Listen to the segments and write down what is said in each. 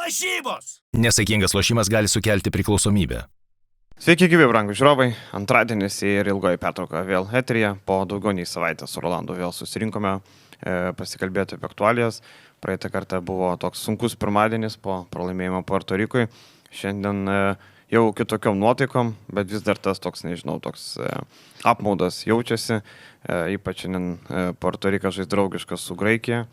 Lažybos! Nesaikingas lošimas gali sukelti priklausomybę. Sveiki, gyvi, brangūs žiūrovai. Antradienis ir ilgoji pertrauka vėl eteryje. Po daugiau nei savaitę su Rolandu vėl susirinkome pasikalbėti apie aktualijas. Praeitą kartą buvo toks sunkus pirmadienis po pralaimėjimo Puerto Rikui. Šiandien jau kitokiom nuotaikom, bet vis dar tas toks, nežinau, toks apmaudas jaučiasi. Ypač šiandien Puerto Rikas žais draugiškas su Graikija.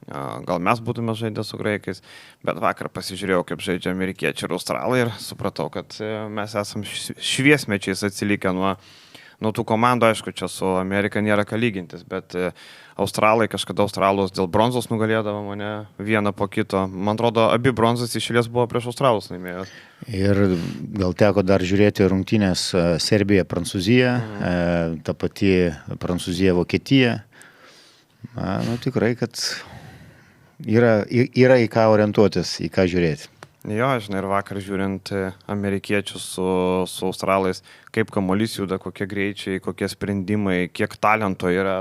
Gal mes būtume žaidę su graikais, bet vakar pasižiūrėjau, kaip žaidžia amerikiečiai ir australai ir supratau, kad mes esam šviesmečiais atsilikę nuo tų komandų. Aišku, čia su Amerika nėra ką lygintis, bet australai, kažkada australus dėl bronzos nugalėdavo mane vieną po kito. Man atrodo, abi bronzas išėlės buvo prieš australus laimėjęs. Ir gal teko dar žiūrėti rungtynės Serbija, Prancūzija, ta pati Prancūzija, Vokietija. Tikrai, kad yra į ką orientuotis, į ką žiūrėti. Jo, žinai, ir vakar žiūrint amerikiečius su australais, kaip kamuolys juda, kokie greičiai, kokie sprendimai, kiek talento yra,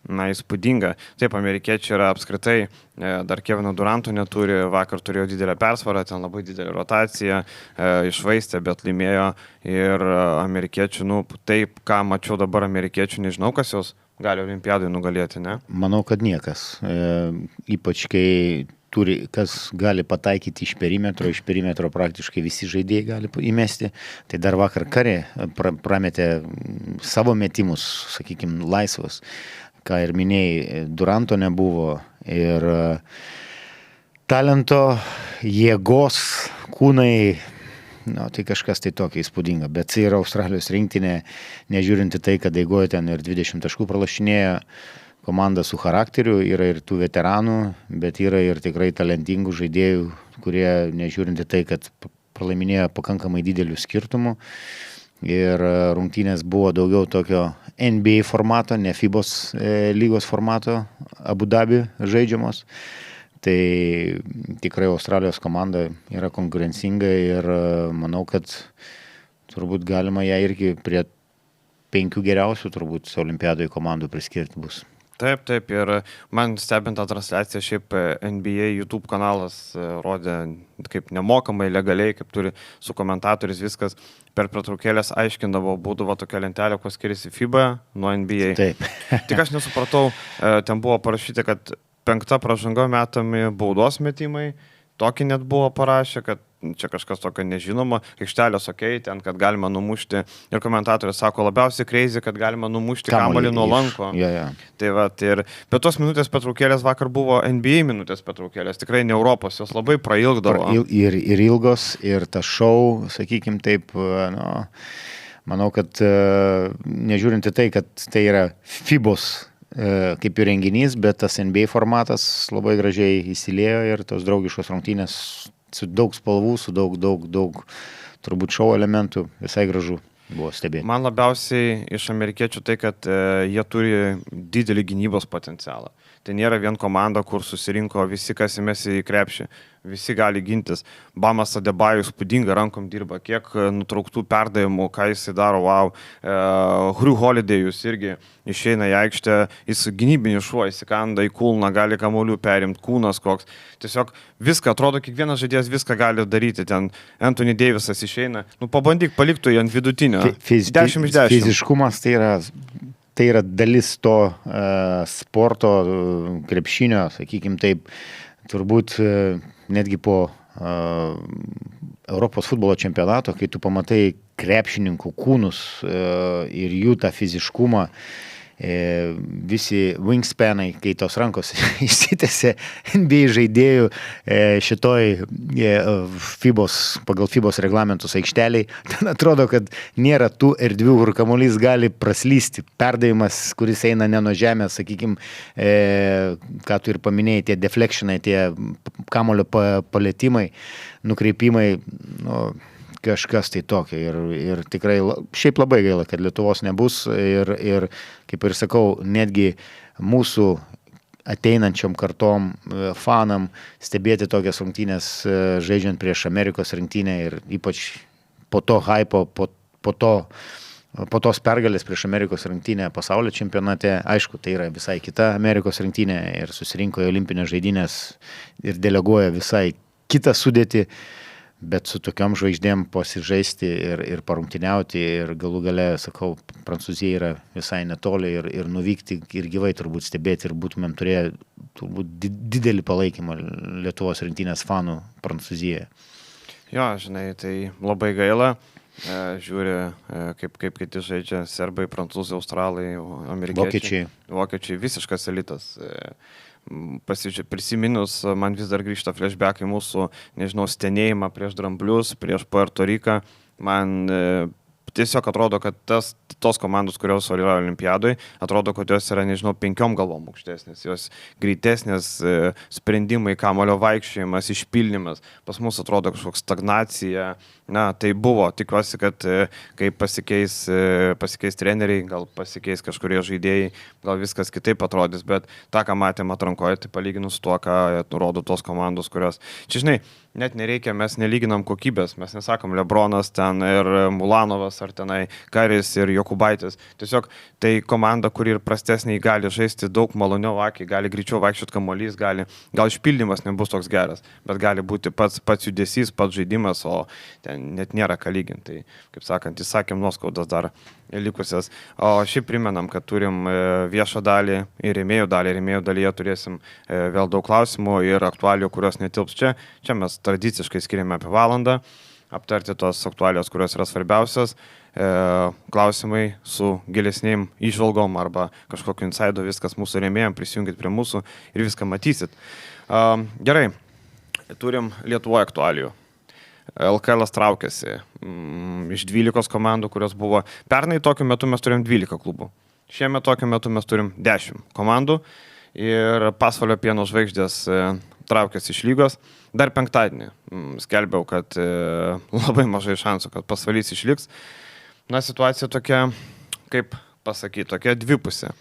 įspūdinga. Taip, amerikiečiai yra apskritai, dar Kevino Duranto neturi, vakar turėjo didelę persvarą, ten labai didelę rotaciją, išvaistė, bet laimėjo. Ir amerikiečių, taip, ką mačiau dabar amerikiečių, nežinau, kas jos gali olimpiadai nugalėti, ne? Manau, kad niekas. Ypač kai turi, kas gali pataikyti iš perimetro praktiškai visi žaidėjai gali įmesti. Tai dar vakar Karė prametė savo metimus, sakykime, laisvas. Ką ir minėjai, Duranto nebuvo. Ir talento, jėgos, kūnai, tai kažkas tai tokia įspūdinga, bet tai yra Australijos rinktinė, nežiūrinti tai, kad eigoje ten ir 20 taškų pralašinėjo, komanda su charakteriu, yra ir tų veteranų, bet yra ir tikrai talentingų žaidėjų, kurie nežiūrinti tai, kad pralaiminėjo pakankamai didelių skirtumų. Ir rungtynės buvo daugiau tokio NBA formato, ne FIBOS lygos formato, Abu Dabi žaidžiamos. Tai tikrai Australijos komanda yra konkurencinga ir manau, kad turbūt galima ją irgi prie 5 geriausių turbūt olimpiadoje komandų priskirti bus. Taip, ir man stebint tą transliaciją, šiaip NBA YouTube kanalas rodė kaip nemokamai, legaliai, kaip turi su komentatoriais viskas. Per pertraukėlės aiškindavo, būdavo tokia lentelė, kuo skiriasi FIBA nuo NBA. Taip. Tik aš nesupratau, ten buvo parašyta, kad 5 pražanga metami baudos metimai, tokį net buvo parašę, kad čia kažkas tokio nežinoma, aikštelės okei, ten, kad galima numušti, ir komentatorius sako, labiausiai crazy, kad galima numušti kamuolį nuo lanko. Yeah. Tai ir bet tos minutės pertraukėlės vakar buvo NBA minutės pertraukėlės, tikrai ne Europos, jos labai prailgdavo. Ir ilgos, ir ta šou, sakykime taip, manau, kad nežiūrinti tai, kad tai yra FIBOS kaip ir renginys, bet tas NBA formatas labai gražiai įsilėjo ir tos draugiškos rungtynės su daug spalvų, su daug turbūt šou elementų, visai gražu buvo stebėti. Man labiausiai iš amerikiečių tai, kad jie turi didelį gynybos potencialą. Tai nėra vien komanda, kur susirinko visi, kas įmesi į krepšį. Visi gali gintis. Bamas Adebayo spūdinga rankom dirba, kiek nutrauktų perdavimų, ką jisai daro, wow. Hru Holidėjus irgi išeina į aikštę, jis gynybinį šuo, įsikanda į kulną, gali kamuolių perimti, kūnas koks. Tiesiog viską, atrodo, kiekvienas žaidėjas viską gali daryti. Ten Anthony Davisas išeina, pabandyk paliktų jį ant vidutinio. 10 iš 10. Fiziškumas tai yra dalis to sporto, krepšinio, sakykime taip, turbūt netgi po Europos futbolo čempionato, kai tu pamatai krepšininkų kūnus ir jų tą fiziškumą, visi wingspanai, kai tos rankos išsitėsi NBA žaidėjų šitoj pagal FIBOS reglamentus aikšteliai, ten atrodo, kad nėra tų erdvių, kur kamuolys gali praslysti. Perdavimas, kuris eina ne nuo žemės, sakykime, ką tu ir paminėjai, tie deflectionai, tie kamuolio palėtimai, nukreipimai, kažkas tai tokio ir tikrai šiaip labai gaila, kad Lietuvos nebus ir kaip ir sakau, netgi mūsų ateinančiom kartom fanam stebėti tokias rungtynės žaidžiant prieš Amerikos rinktinę ir ypač po to hypo, po tos pergalės prieš Amerikos rinktinę pasaulio čempionate, aišku, tai yra visai kita Amerikos rinktinė ir susirinko į olimpinės žaidynės ir deleguoja visai kitą sudėtį, bet su tokiom žvaigždėm pasižaisti ir parungtiniauti ir galų gale, sakau, Prancūzija yra visai netoli ir nuvykti ir gyvai turbūt stebėti ir būtumėm turėję turbūt didelį palaikymą Lietuvos rinktinės fanų Prancūzijoje. Jo, žinai, tai labai gaila. Žiūri, kaip kiti žaidžia serbai, prancūzai, australai, amerikiečiai. Vokiečiai visiškas elitas. Prisiminus, man vis dar grįžta flashbackai mūsų, nežinau, stenėjimą prieš Dramblius, prieš Puerto Riką. Man tiesiog atrodo, kad tos komandos, kurios yra olimpiadoj, atrodo, kad jos yra, nežinau, 5 galvom aukštesnės, jos greitesnės, sprendimai, kamulio vaikščiojimas, išpildymas. Pas mus atrodo kažkoks stagnacija. Na, tai buvo. Tikiuosi, kad kai pasikeis treneriai, gal pasikeis kažkurie žaidėjai, gal viskas kitaip atrodys, bet tą, ką matėm atrankoje, tai palyginus tuo, ką rodo tos komandos, kurios... Čia, žinai, net nereikia, mes nelyginam kokybės, mes nesakom Lebronas ten ir Mulanovas, ar tenai Karis ir Jokubaitis. Tiesiog tai komanda, kuri ir prastesniai gali žaisti daug maloniau akiai, gali greičiau vaikščioti kamuolys, gal išpildymas nebus toks geras, bet gali būti pats judesys, pats žaidimas, o ten net nėra ką lyginti. Tai, kaip sakant, įsakėm nuoskaudas dar likusias. O šiaip primenam, kad turim viešą dalį ir rėmėjų dalį. Rėmėjų dalyje turėsim vėl daug klausimų ir aktualijų, kurios netilps čia. Čia mes tradiciškai skiriame apie valandą aptarti tos aktualijos, kurios yra svarbiausias. Klausimai su gilesnėm įžvalgom arba kažkokiu insaidu, viskas mūsų rėmėjam, prisijungit prie mūsų ir viską matysit. Gerai, turim Lietuvoje aktualijų. LKL traukiasi iš 12 komandų, kurios buvo. Pernai tokiu metu mes turim 12 klubų. Šiemet tokiu metu mes turim 10 komandų ir Pasvalio Pieno Žvaigždės traukiasi iš lygos. Dar penktadienį skelbiau, kad labai mažai šansų, kad Pasvalys išliks. Na, situacija tokia, kaip pasakyti, tokia dvipusė.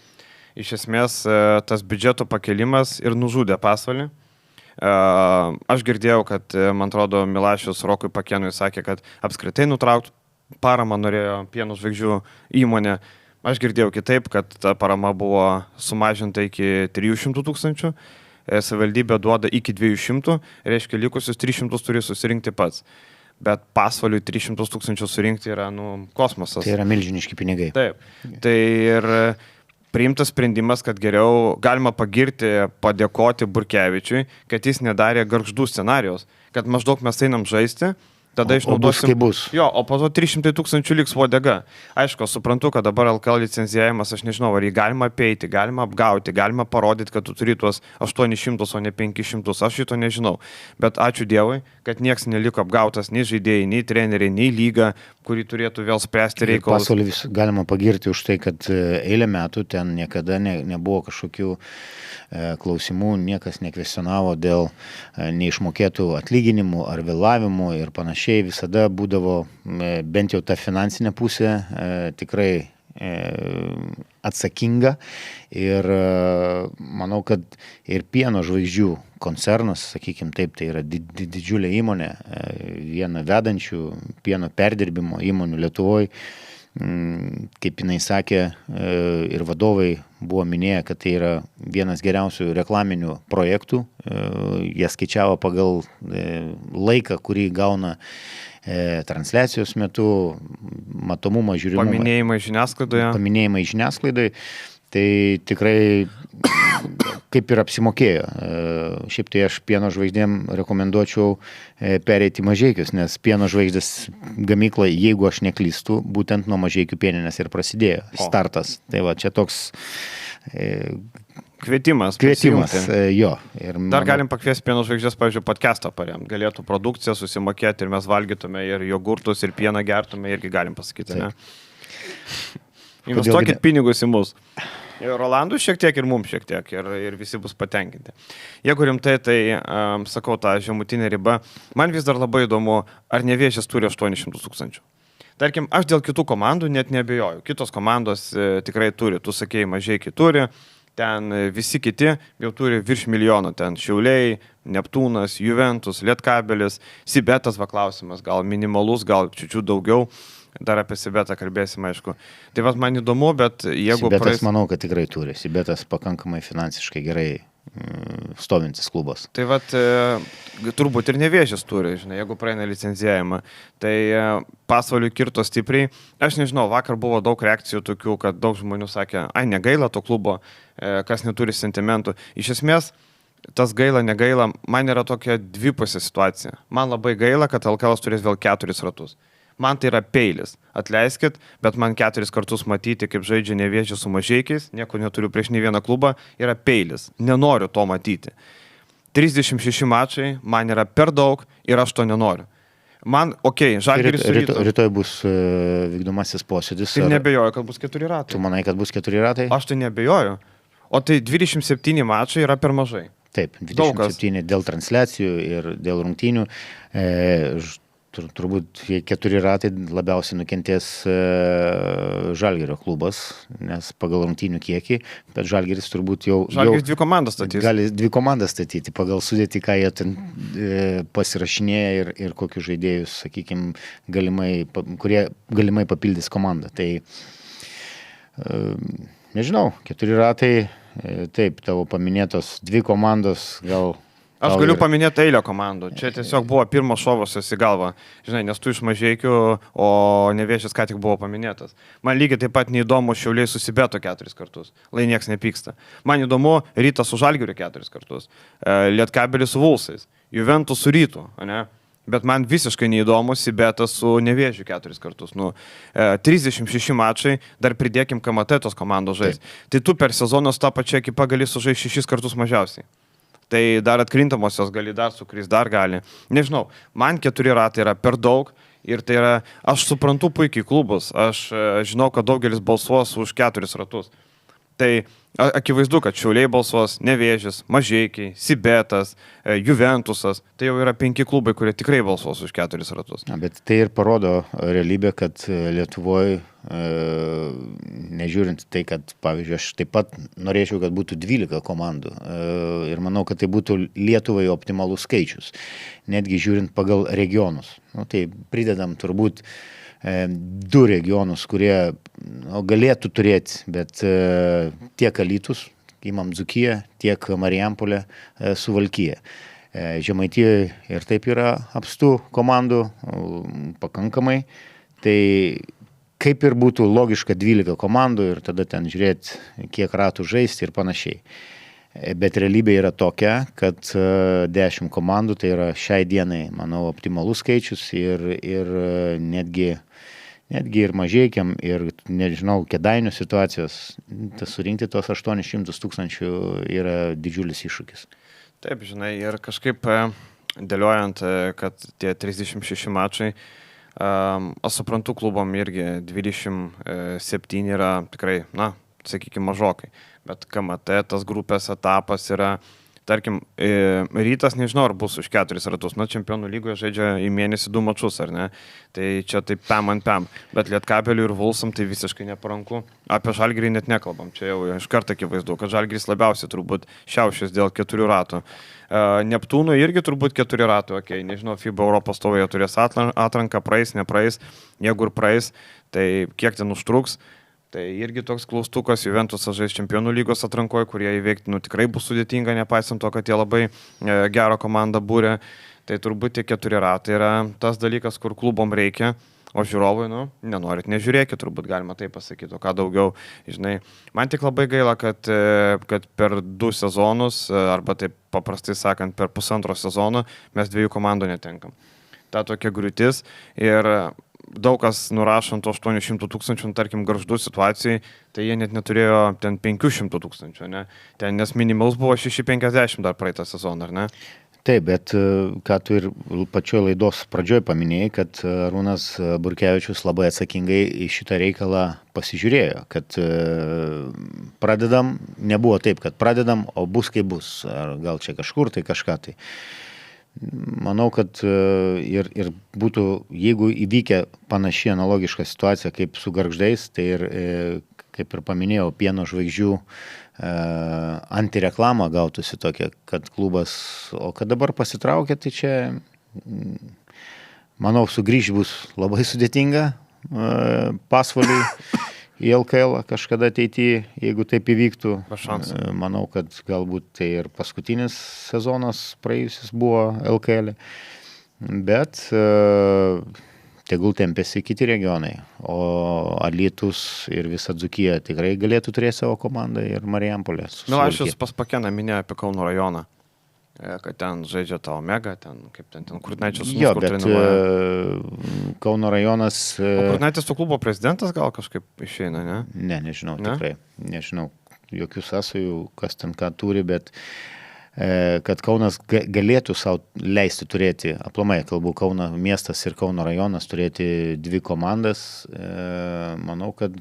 Iš esmės, tas biudžeto pakelimas ir nužudė Pasvalį. Aš girdėjau, kad, man atrodo, Milašius Rokui Pakėnui sakė, kad apskritai nutraukti paramą norėjo Pieno Žvaigždžių įmonė. Aš girdėjau kitaip, kad ta parama buvo sumažinta iki 300 000, savivaldybė duoda iki 200, reiškia likusius 300 turi susirinkti pats. Bet Pasvaliui 300 000 surinkti yra, kosmosas. Tai yra milžiniški pinigai. Taip. Tai ir priimtas sprendimas, kad geriau galima pagirti, padėkoti Burkevičiui, kad jis nedarė gargždų scenarijos, kad maždaug mes einam žaisti, tada išnaudosim. Bus. Jo, o po to 300 000 liks uodega. Aišku, suprantu, kad dabar LKL licencijavimas, aš nežinau, ar jį galima apeiti, galima apgauti, galima parodyti, kad tu turi tuos 800, o ne 500, aš šito nežinau. Bet ačiū Dievui, kad nieks neliko apgautas, nei žaidėjai, nei treneriai, nei lyga, kuri turėtų vėl spręsti reikalus. Pasvalį galima pagirti už tai, kad eilę metų ten niekada nebuvo kažkokių klausimų, niekas nekvestionavo dėl neišmokėtų atlyginimų ar vėlavimų ir panašiai. Visada būdavo bent jau ta finansinė pusė tikrai atsakinga ir manau, kad ir Pieno Žvaigždžių koncernas, sakykime taip, tai yra didžiulė įmonė, viena vedančių pieno perdirbimo įmonių Lietuvoje. Kaip jinai sakė, ir vadovai buvo minėję, kad tai yra vienas geriausių reklaminių projektų. Jie skaičiavo pagal laiką, kurį gauna transliacijos metu, matomumą, žiūrimumą. Paminėjimai žiniasklaidoje. Tai tikrai kaip ir apsimokėjo. Šiaip tai aš Pieno Žvaigždėm rekomenduočiau pereiti Mažeikius, nes Pieno Žvaigždės gamykla, jeigu aš neklystu, būtent nuo Mažeikių pieninės ir prasidėjo startas. Tai va, čia toks Kvietimas, jo. Ir dar galim pakviesti Pieno Žvaigždės, pavyzdžiui, podcastą paremti. Galėtų produkciją susimokėti ir mes valgytume ir jogurtus, ir pieną gertume, irgi galim pasakyti, ne? Investuokit pinigus į mus. Ir Rolandų šiek tiek, ir mums šiek tiek, ir visi bus patenkinti. Jeigu rimtai, tai sakau, tą žemutinę ribą, man vis dar labai įdomu, ar Nevėžis turi 800 000. Tarkim, aš dėl kitų komandų net neabejoju. Kitos komandos tikrai turi, tu sakėjai, Mažeikiai turi, ten visi kiti jau turi virš milijono, ten Šiauliai, Neptūnas, Juventus, Lietkabelis, Sibetas, va klausimas, gal minimalus, gal čiūčių daugiau. Dar apie Sibetą kalbėsim, aišku. Tai man įdomu, bet jeigu... Sibetas manau, kad tikrai turi. Sibetas pakankamai finansiškai gerai stovintis klubas. Tai vat, turbūt ir Nevėžis turi, žinai, jeigu praeina licenzijavimą. Tai Pasvaliui kirto stipriai. Aš nežinau, vakar buvo daug reakcijų tokių, kad daug žmonių sakė, ai, negaila to klubo, kas neturi sentimentų. Iš esmės, tas gaila, negaila, man yra tokia dvipusė situacija. Man labai gaila, kad LKL turės vėl 4 ratus. Man tai yra peilis. Atleiskit, bet man 4 kartus matyti, kaip žaidžia Nevėžis su Mažeikiais, nieko neturiu prieš nei vieną klubą, yra peilis. Nenoriu to matyti. 36 mačai man yra per daug ir aš to nenoriu. Man, Žalgiris rytoj bus vykdomasis posėdis. Ir nebejoju, kad bus 4 ratai. Tu manai, kad bus 4 ratai? Aš tai nebejoju. O tai 27 mačai yra per mažai. Taip, 27 dėl transliacijų ir dėl rungtynių. Turbūt 4 ratai labiausiai nukentės Žalgirio klubas, nes pagal rungtynių kiekį, bet Žalgiris turbūt Žalgiris 2 komandas statys. Gali 2 komandas statyti, pagal sudėtį, ką jie ten pasirašinėja ir kokius žaidėjus, sakykime, kurie galimai papildys komandą. Tai nežinau, 4 ratai, taip, tavo paminėtos 2 komandos gal... Aš galiu paminėti eilę komandų. Čia tiesiog buvo pirmas šovas į galvą. Žinai, nes tu iš Mažeikių, o Nevėžis ką tik buvo paminėtas. Man lygiai taip pat neįdomu Šiauliai su Sibeto 4 kartus. Lai nieks nepyksta. Man įdomu Rytas su Žalgiriu 4 kartus. Lietkabelis su Vulsais. Juventus su Rytu. Ne? Bet man visiškai neįdomu Sibetas su Nevėžiu 4 kartus. 36 mačai, dar pridėkim KMT tos komandos žais. Tai tu per sezoną su tą pačią ekipą gali sužaisti 6 kartus mažiausiai. Tai dar atkrintamosios gali, dar sukrys, dar gali. Nežinau, man 4 ratai yra per daug ir tai yra, aš suprantu puikiai klubus, aš žinau, kad daugelis balsuos už 4 ratus. Tai akivaizdu, kad Šiauliai balsuos, Nevėžis, Mažeikiai, Sibetas, Juventusas, tai jau yra 5 klubai, kurie tikrai balsuos už 4 ratus. Bet tai ir parodo realybę, kad Lietuvoje, nežiūrint tai, kad, pavyzdžiui, aš taip pat norėčiau, kad būtų 12 komandų ir manau, kad tai būtų Lietuvai optimalus skaičius, netgi žiūrint pagal regionus. Tai pridedam turbūt 2 regionus, kurie galėtų turėti, bet tiek Alytus, imam Dzūkiją, tiek Marijampolė, Suvalkija. Žemaitijoje ir taip yra apstų komandų pakankamai, tai kaip ir būtų logiška 12 komandų ir tada ten žiūrėti, kiek ratų žaisti ir panašiai. Bet realybė yra tokia, kad 10 komandų tai yra šiai dienai, manau, optimalus skaičius ir netgi ir Mažeikiam ir, nežinau, Kėdainių situacijos, surinkti tos 800 000 yra didžiulis iššūkis. Taip, žinai, ir kažkaip dėliojant, kad tie 36 mačai, aš suprantu, klubom irgi 27 yra tikrai, sakykime, mažokai. Bet KMT tas grupės etapas yra, tarkim, Rytas, nežinau, ar bus už 4 ratus. Čempionų lygoje žaidžia į mėnesį 2 mačus, ar ne? Tai čia taip pem ant pem. Bet Lietkabeliui ir Vulsam tai visiškai neparanku. Apie Žalgirį net nekalbam. Čia jau iš karto akivaizdu, kad Žalgiris labiausiai turbūt šiaušės dėl 4 ratų. Neptūnų irgi turbūt 4 ratų, nežinau, FIBA Europos taurėje turės atranką, praeis, nepraeis. Jeigu ir praeis, tai kiek ten užtruks. Tai irgi toks klaustukas, Juventusas žais Čempionų lygos atrankoje, kurie įveikti tikrai bus sudėtinga, nepaisant to, kad jie labai gerą komandą būrė. Tai turbūt tie 4 ratai yra tas dalykas, kur klubom reikia, o žiūrovui, nenorit, nežiūrėkit, turbūt galima tai pasakyti, o ką daugiau, žinai. Man tik labai gaila, kad per 2 sezonus, arba taip paprastai sakant, per 1,5 sezono mes 2 komandų netenkam. Ta tokia griūtis ir daug kas nurašant 800 000, tarkim, Gargždų situacijai, tai jie net neturėjo ten 500 000, ne? Ten, nes minimalus buvo 650 dar praeitą sezoną, ar ne? Taip, bet ką tu ir pačioj laidos pradžioj paminėjai, kad Arūnas Burkevičius labai atsakingai į šitą reikalą pasižiūrėjo, kad pradedam, nebuvo taip, kad pradedam, o bus kaip bus, ar gal čia kažkur tai kažką tai. Manau, kad ir būtų, jeigu įvykę panaši analogiška situacija kaip su Gargždais, tai ir, kaip ir paminėjau, pieno žvaigždžių antireklamą gautųsi tokia, kad klubas, o kad dabar pasitraukia, tai čia, manau, sugrįžti bus labai sudėtinga Pasvaliui į LKL kažkada ateityje, jeigu taip įvyktų. Be šansų. Manau, kad galbūt tai ir paskutinis sezonas praėjusis buvo LKL. Bet tegul tempėsi kiti regionai. O Alytus ir visa Dzūkija tikrai galėtų turėti savo komandą ir Marijampolė. Milašius pas Pakeną minėjo apie Kauno rajoną, kad ten žaidžia tą Omega, ten Kurtinaičio sūnus. Jo, bet Kauno rajonas... O Kurtinaitis to klubo prezidentas gal kažkaip išeina, ne? Nežinau, Ne? tikrai. Nežinau, jokių sąsajų, kas ten ką turi, bet kad Kaunas galėtų savo leisti turėti, aplamai kalbu Kauno miestas ir Kauno rajonas, turėti dvi komandas, manau, kad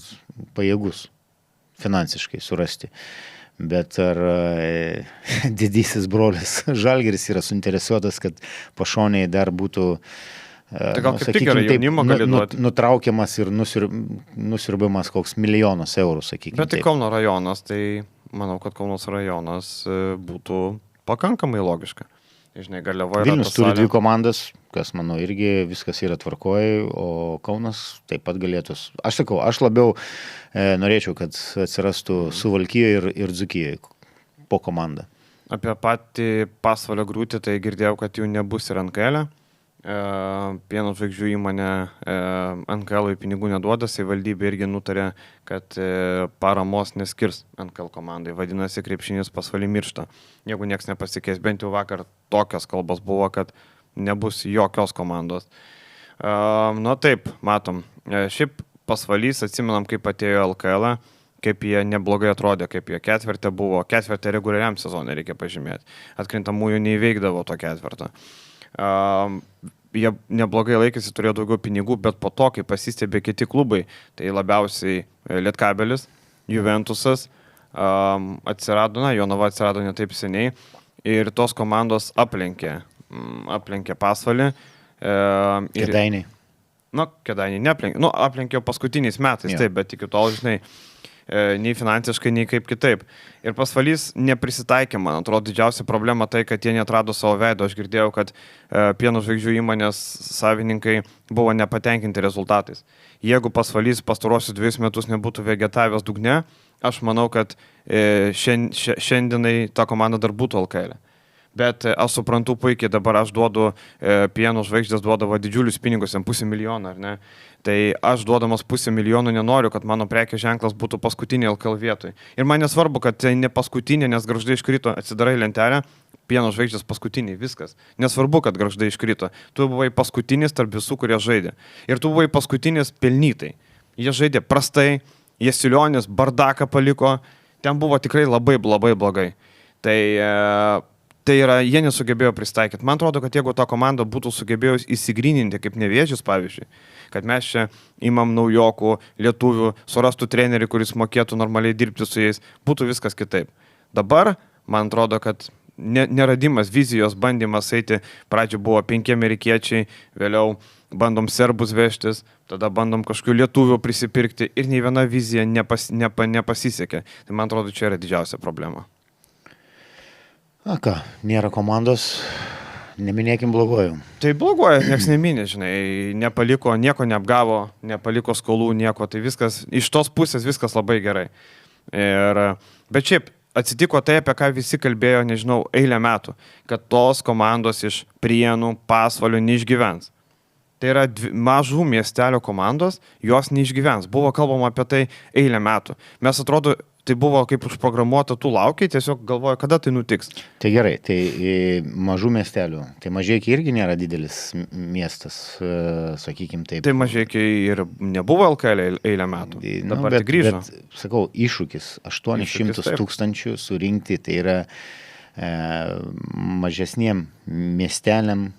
pajėgus finansiškai surasti. Bet ar didysis brolis Žalgiris yra suinteresuotas, kad pašoniai dar būtų Tai gal kaip tik yra jaunimo gali duoti. nutraukiamas ir nusirbimas koks milijonas eurų, sakykime. Bet tai Kauno rajonas, tai manau, kad Kaunos rajonas būtų pakankamai logiška. Žinai, Garliavoje Vilnius turi dvi komandas, kas, manau, irgi viskas yra tvarkoj, o Kaunas taip pat galėtų. Aš sakau, aš labiau norėčiau, kad atsirastų Suvalkijoje ir Dzūkijoje po komandą. Apie patį Pasvalio Griūtį, tai girdėjau, kad jų nebus ir NKL. Pieno žvaigždžių įmonė NKL pinigų neduoda, savivaldybė irgi nutarė, kad paramos neskirs NKL komandai. Vadinasi, krepšinis Pasvalį miršta. Jeigu nieks nepasikeis, bent jau vakar tokios kalbos buvo, kad nebus jokios komandos. Na taip, matom. Šiaip Pasvalys, atsimenam, kaip atėjo LKL, kaip jie neblogai atrodė, kaip jie ketvirtė buvo. Ketvirtė reguliariam sezonui, reikia pažymėti. Atkrintamųjų neįveikdavo to ketvirtą. Jie neblogai laikėsi, turėjo daugiau pinigų, bet po to, kai pasistebė kiti klubai, tai labiausiai Lietkabelis, Juventusas atsirado, Jonava atsirado ne taip seniai ir tos komandos aplenkė Pasvalį. Kėdainiai. Kėdainiai neaplenkė. Aplenkė paskutiniais metais, taip, bet iki tol, žinai, nei finansiškai, nei kaip kitaip. Ir Pasvalys neprisitaikė, man atrodo, didžiausia problema tai, kad jie neatrado savo veido. Aš girdėjau, kad pieno žvaigždžių įmonės savininkai buvo nepatenkinti rezultatais. Jeigu Pasvalys pastarosius 2 metus nebūtų vegetavęs dugne, aš manau, kad šiandienai ta komanda dar būtų LKL. Bet aš suprantu puikiai, dabar aš duodu, pieno žvaigždės duodavo didžiulius pinigus, 500 000, ar ne? Tai aš duodamas 500 000 nenoriu, kad mano prekės ženklas būtų paskutinė LKL vietoj. Ir man nesvarbu, kad tai ne paskutinė, nes Gargždai iškrito, atsidarai lentelę, pieno žvaigždės paskutiniai, viskas. Nesvarbu, kad Gargždai iškrito. Tu buvai paskutinis tarp visų, kurie žaidė. Ir tu buvai paskutinis pelnytai. Jie žaidė prastai, Jasilionis bardaką paliko, ten buvo tikrai labai blogai. Tai yra, jie nesugebėjo pristaikyti. Man atrodo, kad jeigu ta komanda būtų sugebėjus įsigryninti, kaip Nevėžis, pavyzdžiui, kad mes čia imam naujokų, lietuvių, surastų trenerį, kuris mokėtų normaliai dirbti su jais, būtų viskas kitaip. Dabar, man atrodo, kad neradimas, vizijos bandymas eiti, pradžio buvo 5 amerikiečiai, vėliau bandom serbus vežtis, tada bandom kažkokių lietuvių prisipirkti ir nei viena vizija nepasisekė. Tai man atrodo, čia yra didžiausia problema. Na ką, nėra komandos, neminėkim blogojų. Tai blogoja, nieks neminė, žinai, nepaliko, nieko neapgavo, nepaliko skolų, nieko, tai viskas, iš tos pusės viskas labai gerai. Bet šiaip atsitiko tai, apie ką visi kalbėjo, nežinau, eilę metų, kad tos komandos iš Prienų, Pasvalio neišgyvens. Tai yra mažų miestelio komandos, jos neišgyvens. Buvo kalbama apie tai eilę metų. Mes atrodo, tai buvo kaip užprogramuota, tu laukiai, tiesiog galvoja, kada tai nutiks. Tai gerai, tai mažų miestelių. Tai Mažeikiai irgi nėra didelis miestas, sakykim taip. Tai Mažeikiai ir nebuvo LKL eilę metų. Dabar tik grįžo. Bet, sakau, iššūkis 800 000 surinkti, tai yra mažesniem miesteliam.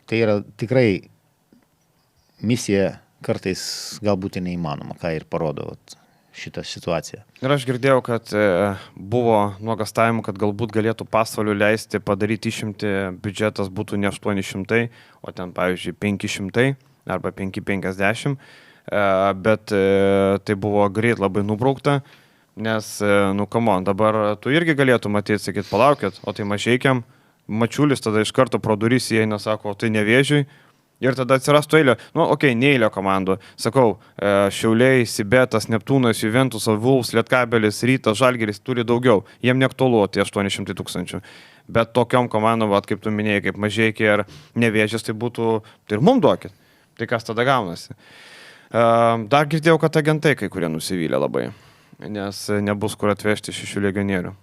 Tai yra tikrai misija kartais galbūt neįmanoma, ką ir parodo šitą situaciją. Ir aš girdėjau, kad buvo nuogastavimų, kad galbūt galėtų Pasvaliu leisti padaryti išimti, biudžetas būtų ne 800, o ten, pavyzdžiui, 500 arba 550, bet tai buvo greit labai nubraukta, nes, come on, dabar tu irgi galėtų matyti, sakyti, palaukit, o tai Mažeikiam, Mačiulis tada iš karto pro duris įeina, sako, tai Nevėžiui, Ir tada atsirastų eilė, ne eilė komandų. Sakau, Šiauliai, Sibetas, Neptūnas, Juventus, Vulfs, Lietkabelis, Rytas, Žalgiris turi daugiau. Jiem neaktualu tie 800 000. Bet tokiom komandom, kaip tu minėjai, kaip Mažeikiai ar Nevėžis, tai būtų, tai ir mum duokit. Tai kas tada gaunasi? Dar girdėjau, kad agentai kai kurie nusivylė labai, nes nebus kur atvežti 6 legionierių.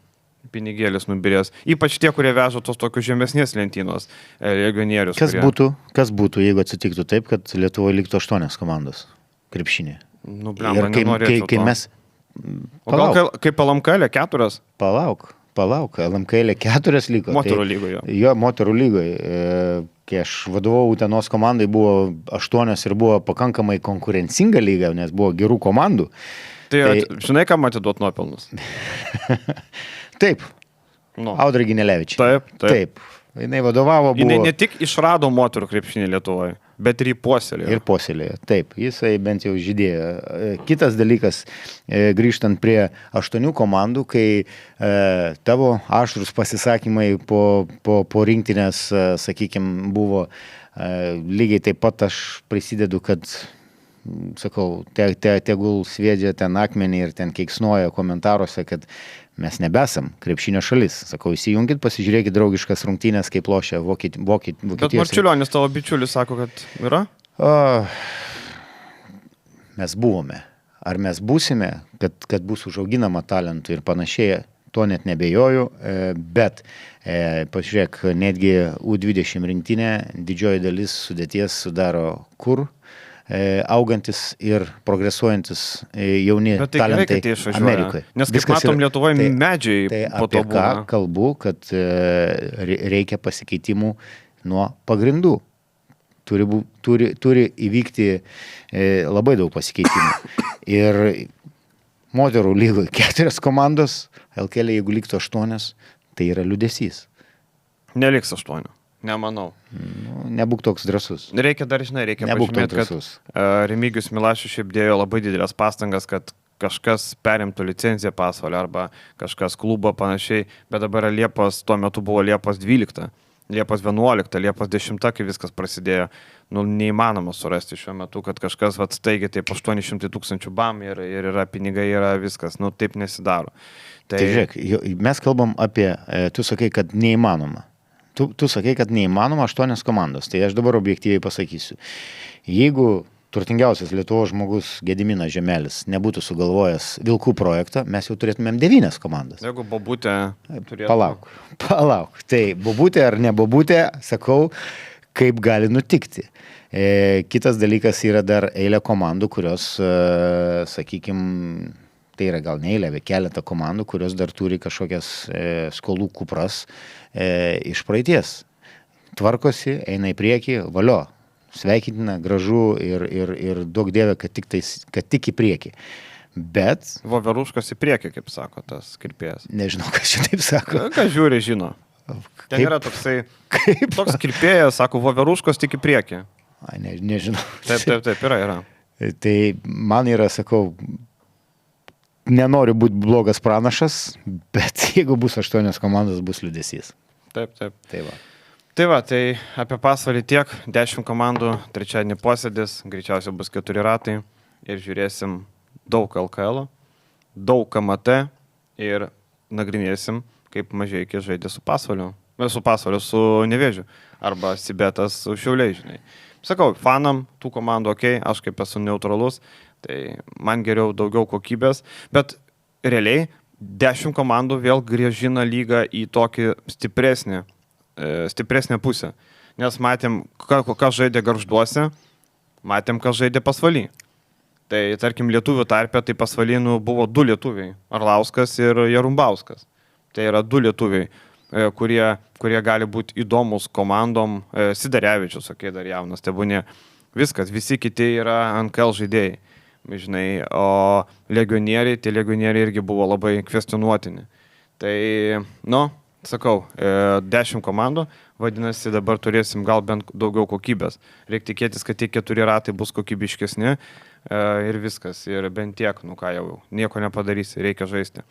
Pinigėlis nubirės. Ypač tie, kurie veža tos tokius žemesnės lentynos legionierius. Kas būtų, jeigu atsitiktų taip, kad Lietuvoje liktų 8 komandos krepšinė? Blemba, nenorėčiau kai to. mes... Gal kaip LMKL 4? Palauk, LMKL 4 liko. Moterų lygoje. Jo, moterų lygoje. Kai aš vadovau Utenos komandai, buvo 8 ir buvo pakankamai konkurencinga lyga, nes buvo gerų komandų. Tai žinai, kam atiduot nuopelnus? Taip. Audra Ginelevičiai. Taip. Jinai vadovavo. Jinai ne tik išrado moterų krepšinį Lietuvoje, bet ir puoselėjo. Taip, jisai bent jau žydėjo. Kitas dalykas, grįžtant prie 8 komandų, kai tavo aštrus pasisakymai po rinktinės, sakykime, buvo lygiai taip pat aš prisidedu, kad sakau, tegul sviedžia ten akmenį ir ten keiksnoja komentaruose, kad mes nebesam krepšinio šalis. Sakau, įsijunkit, pasižiūrėkit draugiškas rungtynės, kaip lošia Vokietijos. Bet Marčiulionis, tavo bičiulis, sako, kad yra? Mes buvome. Ar mes būsime, kad bus užauginama talentų ir panašiai, to net nebejoju, bet pažiūrėk, netgi U20 rinktinė didžioji dalis sudėties sudaro kur? Augantis ir progresuojantis jauni talentai Amerikoje. Nes kaip matom, Lietuvoje medžiai po to būna. Apie ką kalbu, kad reikia pasikeitimų nuo pagrindų. Turi įvykti labai daug pasikeitimų. Ir moterų lygoje 4 komandos, LKL jeigu liktų 8, tai yra liūdesys. Neliks 8. Nemanau. Nebūk toks drąsus. Reikia pažymėti, kad Remigijus Milašius šiaip dėjo labai didelės pastangas, kad kažkas perimtų licenciją Pasvalio arba kažkas klubo panašiai, bet dabar Liepos, tuo metu buvo Liepos 12, Liepos 11, Liepos 10, kai viskas prasidėjo. Neįmanoma surasti šiuo metu, kad kažkas staigiai taip 800 000 bam ir yra pinigai, yra viskas. Taip nesidaro. Tai žiūrėk, mes kalbam apie, tu sakai, kad neįmanoma. Tu sakai, kad neįmanoma 8 komandos. Tai aš dabar objektyviai pasakysiu. Jeigu turtingiausias Lietuvos žmogus Gediminas Žemelis nebūtų sugalvojęs Vilkų projektą, mes jau turėtumėm 9 komandas. Jeigu Bobutė turėtų... Palauk. Tai Bobutė ar ne Bobutė, sakau, kaip gali nutikti. Kitas dalykas yra dar eilė komandų, kurios, sakykime, tai yra gal ne eilė, bet keletą komandų, kurios dar turi kažkokias skolų kupras iš praeities. Tvarkosi, eina į priekį, valio. Sveikintina, gražu ir daug dievė, kad tik į priekį. Bet... Voveruškas į priekį, kaip sako tas kirpėjas. Nežinau, kas šitaip sako. Ką žiūri, žino. Ten yra toksai... Toks kirpėjas, sako, voveruškas tik į priekį. Ai, nežinau. Taip, yra. Tai man yra, sakau, nenoriu būti blogas pranašas, bet jeigu bus 8 komandos, bus liūdesys. Taip. Tai va, tai apie Pasvalį tiek, 10 komandų, trečiadienį posėdis, greičiausiai bus 4 ratai ir žiūrėsim daug LKL, daug KMT ir nagrinėsim, kaip Mažeikiai žaidė su Pasvaliu, su Nevėžiu arba Sibetas su Šiauliai, žinai. Sakau, fanam tų komandų, aš kaip esu neutralus, tai man geriau daugiau kokybės, bet realiai 10 komandų vėl grįžina lygą į tokį stipresnę pusę. Nes matėm, kas žaidė Gargžduose, matėm, kas žaidė Pasvaly. Tai tarkim lietuvių tarpe, tai Pasvalynų buvo 2 lietuviai, Arlauskas ir Jarumbauskas. Tai yra 2 lietuviai, kurie gali būti įdomus komandom. Sidarevičius, dar jaunas, tebūnė. Viskas, visi kiti yra NKL žaidėjai. Žinai, o legionieriai irgi buvo labai kvestionuotini. Tai, sakau, 10 komandų, vadinasi, dabar turėsim gal bent daugiau kokybės. Reikia tikėtis, kad tie 4 ratai bus kokybiškesni ir viskas. Ir bent tiek, ką jau, nieko nepadarysi, reikia žaisti.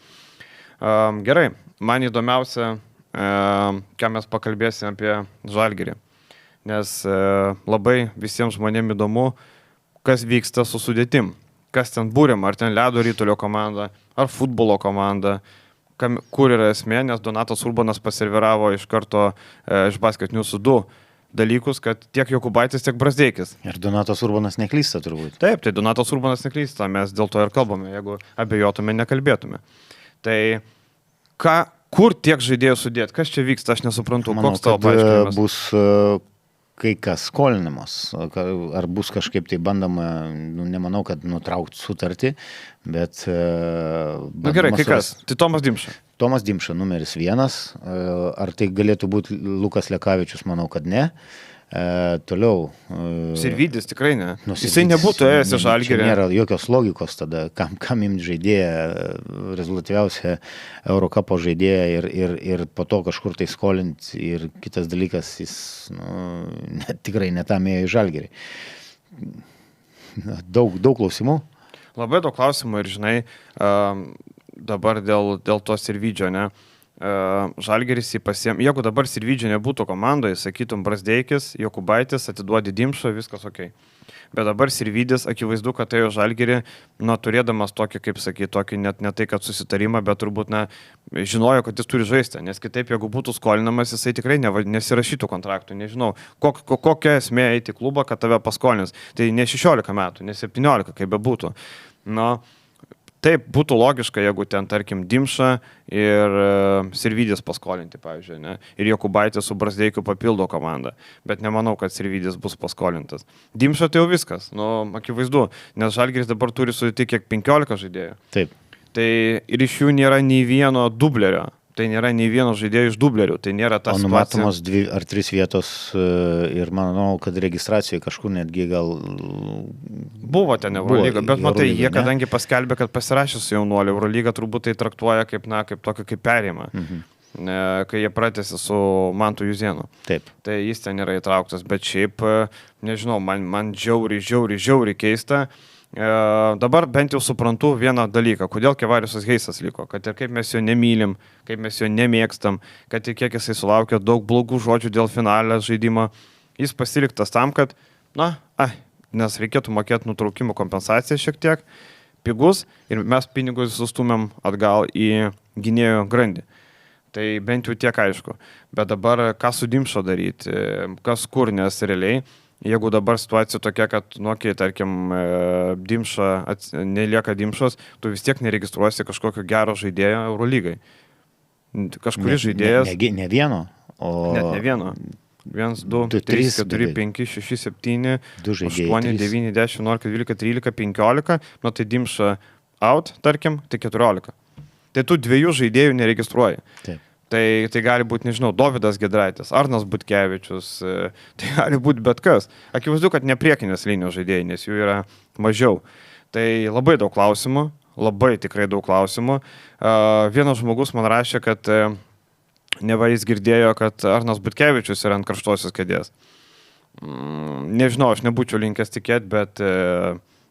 Gerai, man įdomiausia, ką mes pakalbėsim apie Žalgirį. nes labai visiems žmonėms įdomu, kas vyksta su sudėtim, kas ten būrima, ar ten ledo rytulio komanda, ar futbolo komanda, kur yra esmė, nes Donatas Urbanas paserviravo iš karto iš basketinių su 2 dalykus, kad tiek Jokubaitis, tiek Brazdeikis. Ir Donatas Urbanas neklysta turbūt. Taip, tai Donatas Urbanas neklysta, mes dėl to ir kalbame, jeigu abejotume, nekalbėtume. Tai kur tiek žaidėjų sudėti, kas čia vyksta, aš nesuprantu, Manau, koks tavo paaiškinimas. Bus kai kas skolinimas, ar bus kažkaip tai bandoma, nemanau, kad nutraukti sutartį, bet... Gerai, kai kas, tai Tomas Dimša. Tomas Dimša numeris 1, ar tai galėtų būti Lukas Lekavičius, manau, kad ne. Toliau. Sirvydis tikrai ne. Jisai nebūtų ėjęs į Žalgirį. Nėra jokios logikos tada, kam imti žaidėją, rezultatyviausia Eurokapo žaidėją ir po to kažkur tai skolinti. Ir kitas dalykas, jis tikrai netam ėjo į Žalgirį. Daug klausimų. Labai daug klausimų ir žinai, dabar dėl to Sirvydžio, ne? Žalgiris jį pasiėmė. Jeigu dabar Sirvydžio nebūtų komandoje, sakytum Brazdeikis, Jokubaitis, atiduodi Dimšą, viskas ok. Bet dabar Sirvydis, akivaizdu, kad ėjo Žalgirį, turėdamas tokį, kaip sakyti, tokį net ne tai, kad susitarimą, bet turbūt, žinojo, kad jis turi žaisti, nes kitaip, jeigu būtų skolinamas, jisai tikrai nesirašytų kontraktų, nežinau, kokia esmė eiti į klubą, kad tave paskolins. Tai ne 16 metų, ne 17, kaip bebūtų. Taip, būtų logiška, jeigu ten, tarkim, Dimša ir Sirvydis paskolinti, pavyzdžiui, ne? Ir Jokubaitis su Brazdeikiu papildo komandą. Bet nemanau, kad Sirvydis bus paskolintas. Dimša tai jau viskas, akivaizdu, nes Žalgiris dabar turi sudėti kiek 15 žaidėjų. Taip. Tai ir iš jų nėra nei vieno dublerio. Tai nėra nei vieno žaidėjo iš dublerių, tai nėra tas situacija. O numatomos 2 ar 3 vietos ir manau, kad registracijoje kažkur netgi gal... Buvo ten Eurolyga, bet matai, jie kadangi paskelbė, kad pasirašęs jaunuolį, Eurolyga turbūt tai traktuoja kaip tokį kaip perėjimą, kai jie pratęsė su Mantu Juzėnu. Taip. Tai jis ten yra įtrauktas, bet šiaip, nežinau, man žiauriai keista. Dabar bent jau suprantu vieną dalyką, kodėl Kevariusas Heisas liko, kad ir kaip mes jo nemylim, kaip mes jo nemėgstam, kad ir kiek jisai sulaukė daug blogų žodžių dėl finalės žaidimo, jis pasiliktas tam, kad, nes reikėtų mokėti nutraukimo kompensaciją šiek tiek, pigus ir mes pinigus sustumėm atgal į gynėjo grandį. Tai bent jau tiek aišku. Bet dabar ką su Dimšo daryti, kas kur, nes realiai, jeigu dabar situacija tokia, kad, tarkim, nelieka Dimšos, tu vis tiek neregistruosi kažkokio gero žaidėjo Eurolygai. Kažkuris žaidėjas... Ne vieno, o... Net ne vieno. 1, 2, 3, 4, 5, 6, 7, 8, 9, 10, 11, 12, 13, 15, tai Dimša out, tarkim, tai 14. Tai tu 2 žaidėjų neregistruoji. Taip. Tai gali būti, nežinau, Dovydas Giedraitis, Arnas Butkevičius, tai gali būti bet kas. Akivaizdu, kad ne priekinės linijos žaidėjai, nes jų yra mažiau. Tai labai daug klausimų, tikrai daug klausimų. Vienas žmogus man rašė, kad neva jis girdėjo, kad Arnas Butkevičius yra ant karštosios kėdės. Nežinau, aš nebūčiau linkęs tikėti, bet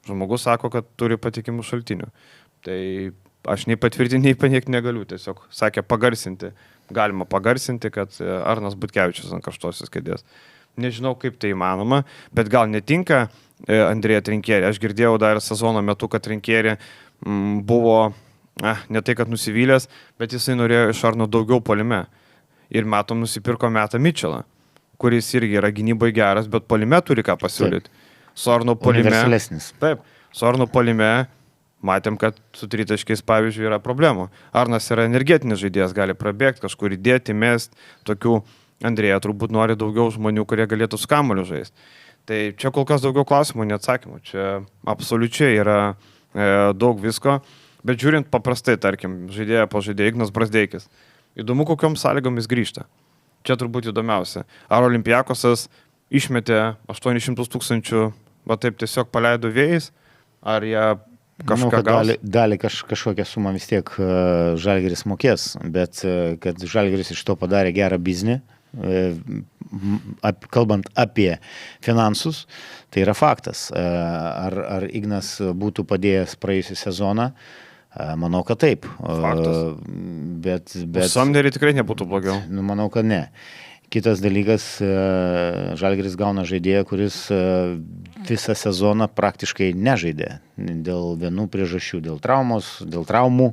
žmogus sako, kad turi patikimų šaltinių. Tai aš nei patvirtinti, nei paneigti negaliu, tiesiog sakė pagarsinti. Galima pagarsinti, kad Arnas Butkevičius ant karštosios kėdės. Nežinau, kaip tai įmanoma, bet gal netinka Andrėja Trinkierė. Aš girdėjau dar sezono metu, kad Trinkierė buvo, ne tai, kad nusivylęs, bet jisai norėjo iš Arno daugiau puolime. Ir matom, nusipirko Metą Mitchellą, kuris irgi yra gynybai geras, bet puolime turi ką pasiūlyti. Su Arno puolime. Universalesnis. Taip, su Arno puolime. Matėm, kad su tritaškiais, pavyzdžiui, yra problemų. Arnas yra energetinis žaidėjas, gali prabėgti, kažkur įdėti, mest. Tokių Andrėja turbūt nori daugiau žmonių, kurie galėtų su kamuoliu žaisti. Tai čia kol kas daugiau klausimų, neatsakymų. Čia absoliučiai yra daug visko. Bet žiūrint paprastai, tarkim, žaidėja po žaidėja Ignas Brazdeikis. Įdomu, kokiom sąlygomis grįžta. Čia turbūt įdomiausia. Ar Olimpiakosas išmetė 800 000, va taip tiesiog paleido vėjais, ar jie... Manau, kad dalį kažkokią sumą vis tiek Žalgiris mokės, bet kad Žalgiris iš to padarė gerą biznį, kalbant apie finansus, tai yra faktas. Ar Ignas būtų padėjęs praėjusią sezoną? Manau, kad taip. Faktas. Bet Samnerį tikrai nebūtų blogiau. Manau, kad ne. Kitas dalykas, Žalgiris gauna žaidėją, kuris visą sezoną praktiškai nežaidė dėl vienų priežasčių, dėl traumų,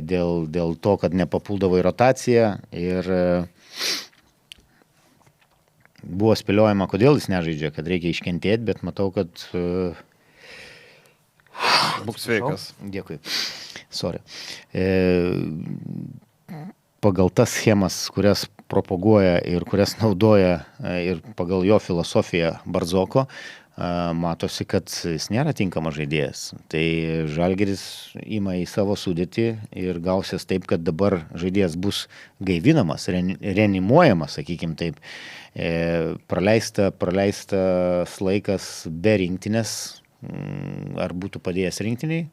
dėl to, kad nepapuldavo į rotaciją ir buvo spėliojama, kodėl jis nežaidžia, kad reikia iškentėti, bet matau, kad... Būk sveikas. Dėkui. Sorry. Pagal tas schemas, kurias propaguoja ir kurias naudoja ir pagal jo filosofiją Barzoko, matosi, kad jis nėra tinkamas žaidėjas. Tai Žalgiris ima į savo sudėtį ir gausis taip, kad dabar žaidėjas bus gaivinamas, reanimuojamas, sakykime taip. Praleistas laikas be rinktinės, ar būtų padėjęs rinktiniai?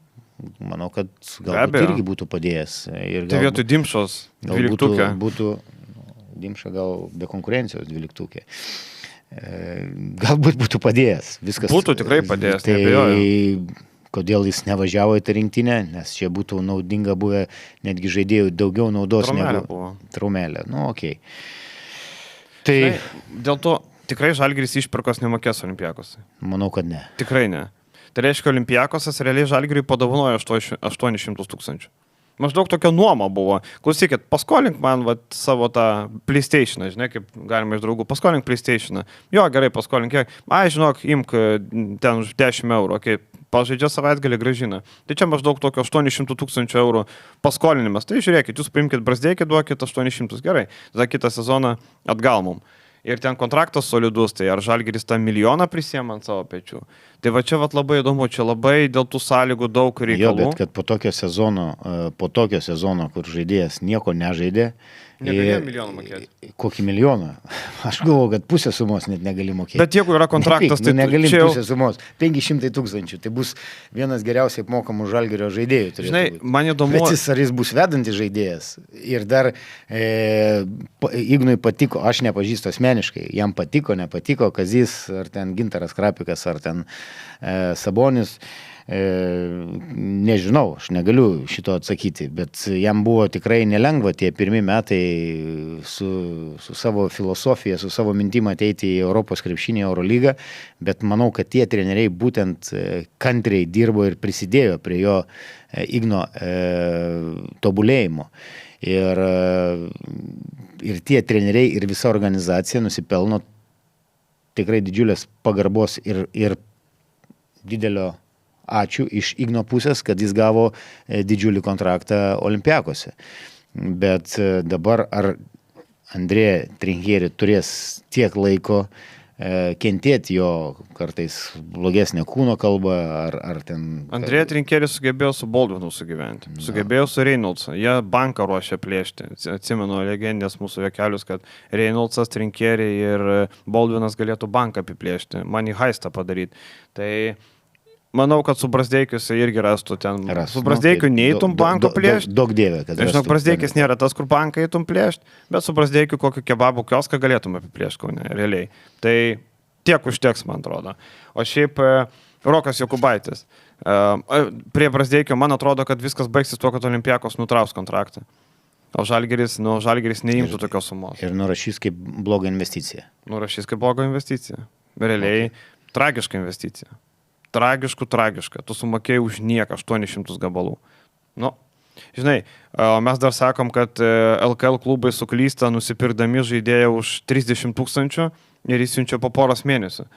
Manau, kad galbūt irgi būtų padėjęs. Tai vietoj Dimšos 12. Būtų Dimša gal be konkurencijos 12. Galbūt būtų padėjęs. Viskas, būtų tikrai padėjęs, tai neabejoju. Kodėl jis nevažiavo į tą rinktinę, nes čia būtų naudinga buvę netgi žaidėjų daugiau naudos Traumelė negu... buvo. Traumelė, nu okei. Tai... Dėl to tikrai Žalgiris išpirkos nemokės Olimpiakos. Manau, kad ne. Tikrai ne. Tai reiškia, Olimpiakosas realiai Žalgiriui padovanojo 800 000. Maždaug tokia nuoma buvo. Klausykit, paskolink man savo tą PlayStationą, žinai, kaip galima iš draugų, paskolink PlayStationą. Jo, gerai, paskolink. Žinok, imk ten už 10 eurų, pažaidžia savaitgalį grąžina. Tai čia maždaug tokio 800 000 eurų paskolinimas. Tai žiūrėkit, jūs paimkit Brazdeikį, duokit 800, gerai. Tada kitą sezoną atgal mum. Ir ten kontraktas solidus, tai ar Žalgiris tą milijoną prisiema ant savo pečių. Tai va čia labai įdomu, čia labai dėl tų sąlygų daug reikalų. Jo, bet kad po tokio sezono, kur žaidėjas nieko nežaidė. Negalėjo milijoną mokėti. Kokį milijoną? Aš galvoju, kad pusę sumos net negali mokėti. Bet jeigu yra kontraktas, tai negali čia pusę sumos. 500 000. Tai bus vienas geriausiai apmokamų Žalgirio žaidėjų. Žinai, man įdomu. Bet ar jis bus vedantis žaidėjas? Ir dar Ignui patiko, aš nepažįstu asmeniškai, jam patiko, nepatiko, Kazys, ar ten Gintaras Krapikas, ar ten Sabonis. Nežinau, aš negaliu šito atsakyti, bet jam buvo tikrai nelengva tie pirmi metai su savo filosofija, su savo mintim ateiti į Europos krepšinį, Eurolygą, bet manau, kad tie treneriai būtent kantriai dirbo ir prisidėjo prie jo Igno tobulėjimo. Ir tie treneriai ir visa organizacija nusipelno tikrai didžiulės pagarbos ir didelio ačiū iš Igno pusės, kad jis gavo didžiulį kontraktą Olimpiakose. Bet dabar ar Andrė Trinkieri turės tiek laiko kentėti jo kartais blogesnę kūno kalbą, ar ten... Andrė Trinkieris sugebėjo su Baldwinu sugyventi, sugebėjo su Reynolds'u, jie banką ruošė plėšti. Atsimenu legendės mūsų juokelius, kad Reynolds'as, Trinkierį ir Baldwinas galėtų banką apiplėšti, money heistą padaryti. Tai manau, kad su Brazdeikiu jis irgi rastų ten. Su Brazdeikiu neįtum banko plėšti. Daug dievė, kad rastų. Žinok, Brazdeikis nėra tas, kur banką įtum plėšti, bet su Brazdeikiu kokį kebabų kioską galėtum apiplėšti, Kaune, realiai. Tai tiek užteks, man atrodo. O šiaip Rokas Jokubaitis. Prie Brazdeikio man atrodo, kad viskas baigsis tuo, kad Olimpiakos nutraus kontraktą. O Žalgiris neimtų tokios sumos. Ir nurašys kaip blogą investiciją. Nurašys kaip blogą investiciją. Realiai tragiška investicija. Tragiška. Tu sumokėjai už nieką 800 gabalų. Nu, žinai, mes dar sakom, kad LKL klubai suklysta nusipirkdami žaidėją už 30 000 ir įsiunčia po poros mėnesių.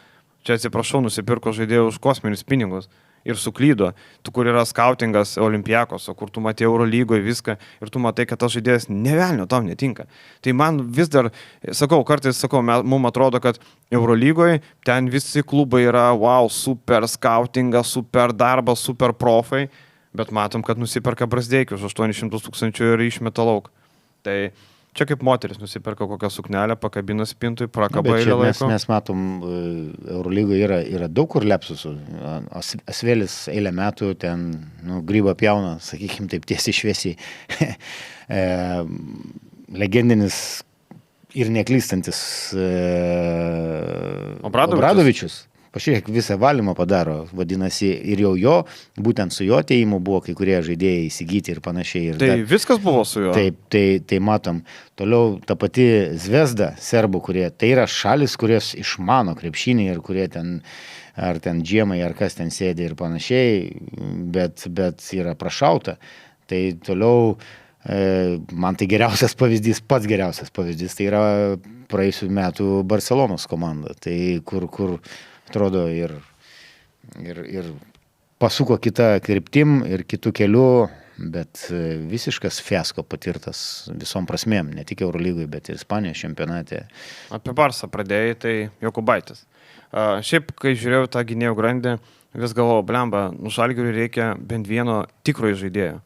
Čia atsiprašau, nusipirko žaidėją už kosminius pinigus ir suklydo. Tu, kur yra skautingas Olimpiakos, kur tu matė Eurolygoje viską ir tu matai, kad tas žaidėjas nevelnio tam netinka. Tai man vis dar, kartais sakau, mums atrodo, kad Eurolygoje ten visi klubai yra, wow, super skautingas, super darbas, super profai, bet matom, kad nusiperka Brazdeikius už 800 000 ir išmeta lauk. Tai čia kaip moteris nusiperka kokią suknelę, pakabina spintui, prakaba eilę laiko. Mes matom, Eurolygoje yra daug kur lepsusų. Asvelis eilę metų ten grybą pjauna, sakykim taip tiesiai šviesiai. Legendinis ir neklystantis Obradovičius pažiūrėk, visą valymą padaro, vadinasi, ir jo, būtent su jo atėjimu buvo kai kurie žaidėjai įsigyti ir panašiai. Ir Tai viskas buvo su juo? Taip, tai matom. Toliau ta pati Zvezda, serbų, kurie, tai yra šalis, kurios išmano krepšinį ir kurie ten, ar ten džiemai, ar kas ten sėdi ir panašiai, bet yra prašauta. Tai toliau man tai geriausias pavyzdys, pats geriausias pavyzdys, tai yra praėjusių metų Barcelonos komanda, tai kur atrodo ir pasuko kitą kryptim ir kitų kelių, bet visiškas fiasko patirtas visom prasmėm, ne tik Eurolygoj, bet ir Ispanijos čempionate. Apie Barsą pradėjai, tai Jokubaitis. Šiaip, kai žiūrėjau tą gynėjų grandį, vis galvojau, blemba, Žalgiriui reikia bent vieno tikrojo žaidėjo.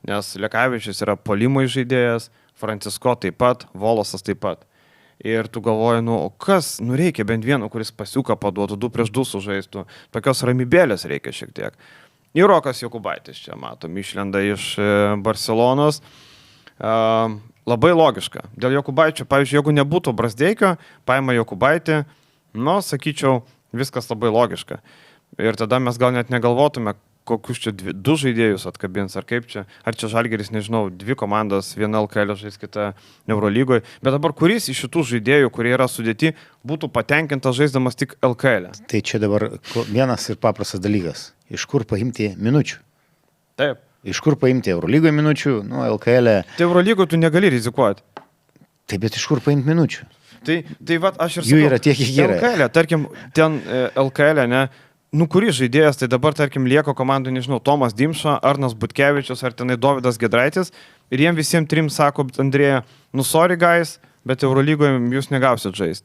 Nes Lekavičius yra puolimo žaidėjas, Francisko taip pat, Volosas taip pat. Ir tu galvoji, o kas, reikia bent vieno, kuris pasiuką paduotų, 2 prieš 2 sužaistų. Tokios ramybėlės reikia šiek tiek. Ir Rokas Jokubaitis čia, matom, išlenda iš Barcelonos. Labai logiška. Dėl Jokubaičio, pavyzdžiui, jeigu nebūtų Brasdeikio, paima Jokubaitį, sakyčiau, viskas labai logiška. Ir tada mes gal net negalvotume, kokius čia 2 žaidėjus atkabins, ar kaip čia, ar čia Žalgiris, nežinau, 2 komandas, viena LKL žais, kita Eurolygoje, bet dabar kuris iš šitų žaidėjų, kurie yra sudėti, būtų patenkintas žaisdamas tik LKL? Tai čia dabar vienas ir paprastas dalykas, iš kur paimti minučių? Taip. Iš kur paimti Eurolygoje minučių, LKL. Tai Eurolygoje tu negali rizikuoti. Taip, bet iš kur paimti minučių? Tai vat aš ir sakau. Jų yra tiek, kiek yra. LKL, tarkim, ten LKL, ne? Kuris žaidėjas, tai dabar, tarkim, lieko komandų, nežinau, Tomas Dimša, Arnas Butkevičius ar tenai Dovydas Giedraitis ir jiem visiems 3 sako, Andrėja, sorry guys, bet Eurolygoje jūs negausit žaisti.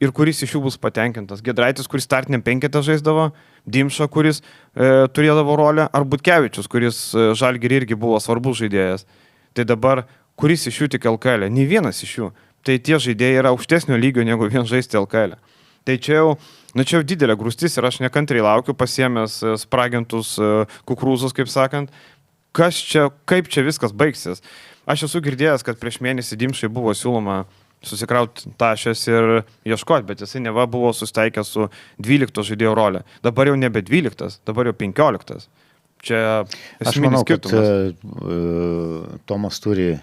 Ir kuris iš jų bus patenkintas? Giedraitis, kuris startiniam 5 žaisdavo, Dimša, kuris turėdavo rolę, ar Butkevičius, kuris Žalgiriui irgi buvo svarbus žaidėjas. Tai dabar, kuris iš jų tik LKL? Nei vienas iš jų. Tai tie žaidėjai yra aukštesnio lygio negu vien žaisti LKL. Tai čia jau didelė grūstis ir aš nekantriai laukiu, pasiėmęs spragintus kukurūzus, kaip sakant, kaip čia viskas baigsis. Aš esu girdėjęs, kad prieš mėnesį Dimšai buvo siūloma susikrauti tašės ir ieškoti, bet jisai neva buvo sustaikęs su 12 žaidėjo rolė. Dabar jau nebe 12, dabar jau 15. Čia esminis skirtumas. Aš manau, kad Tomas turi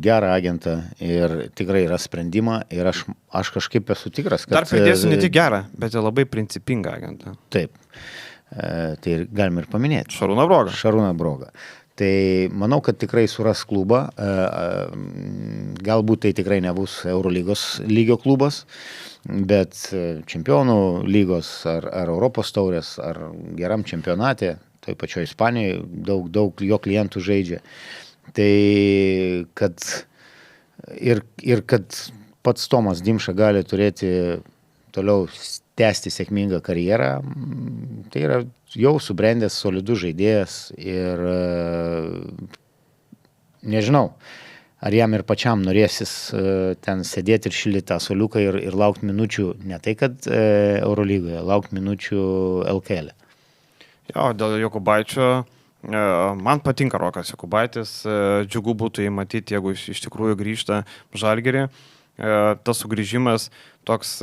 gerą agentą ir tikrai yra sprendimą ir aš kažkaip esu tikras, kad... Dar pridėsiu ne tik gerą, bet ir labai principingą agentą. Taip, tai galim ir paminėti. Šarūną Brogą. Tai manau, kad tikrai suras klubą, galbūt tai tikrai nebus Eurolygos lygio klubas, bet čempionų lygos ar Europos taurės ar geram čempionate, toj pačioj Ispanijoje daug jo klientų žaidžia. Tai kad kad pats Tomas Dimša gali turėti toliau tęsti sėkmingą karjerą, tai yra jau subrendęs solidus žaidėjas ir nežinau, ar jam ir pačiam norėsis ten sėdėti ir šildyti tą soliuką ir laukti minučių, ne tai kad Eurolygoje, laukti minučių LKL. Jo, dėl Jokubaičio, man patinka Rokas Jokubaitis, džiugu būtų jį matyti, jeigu iš tikrųjų grįžta Žalgirį. Tas sugrįžimas toks,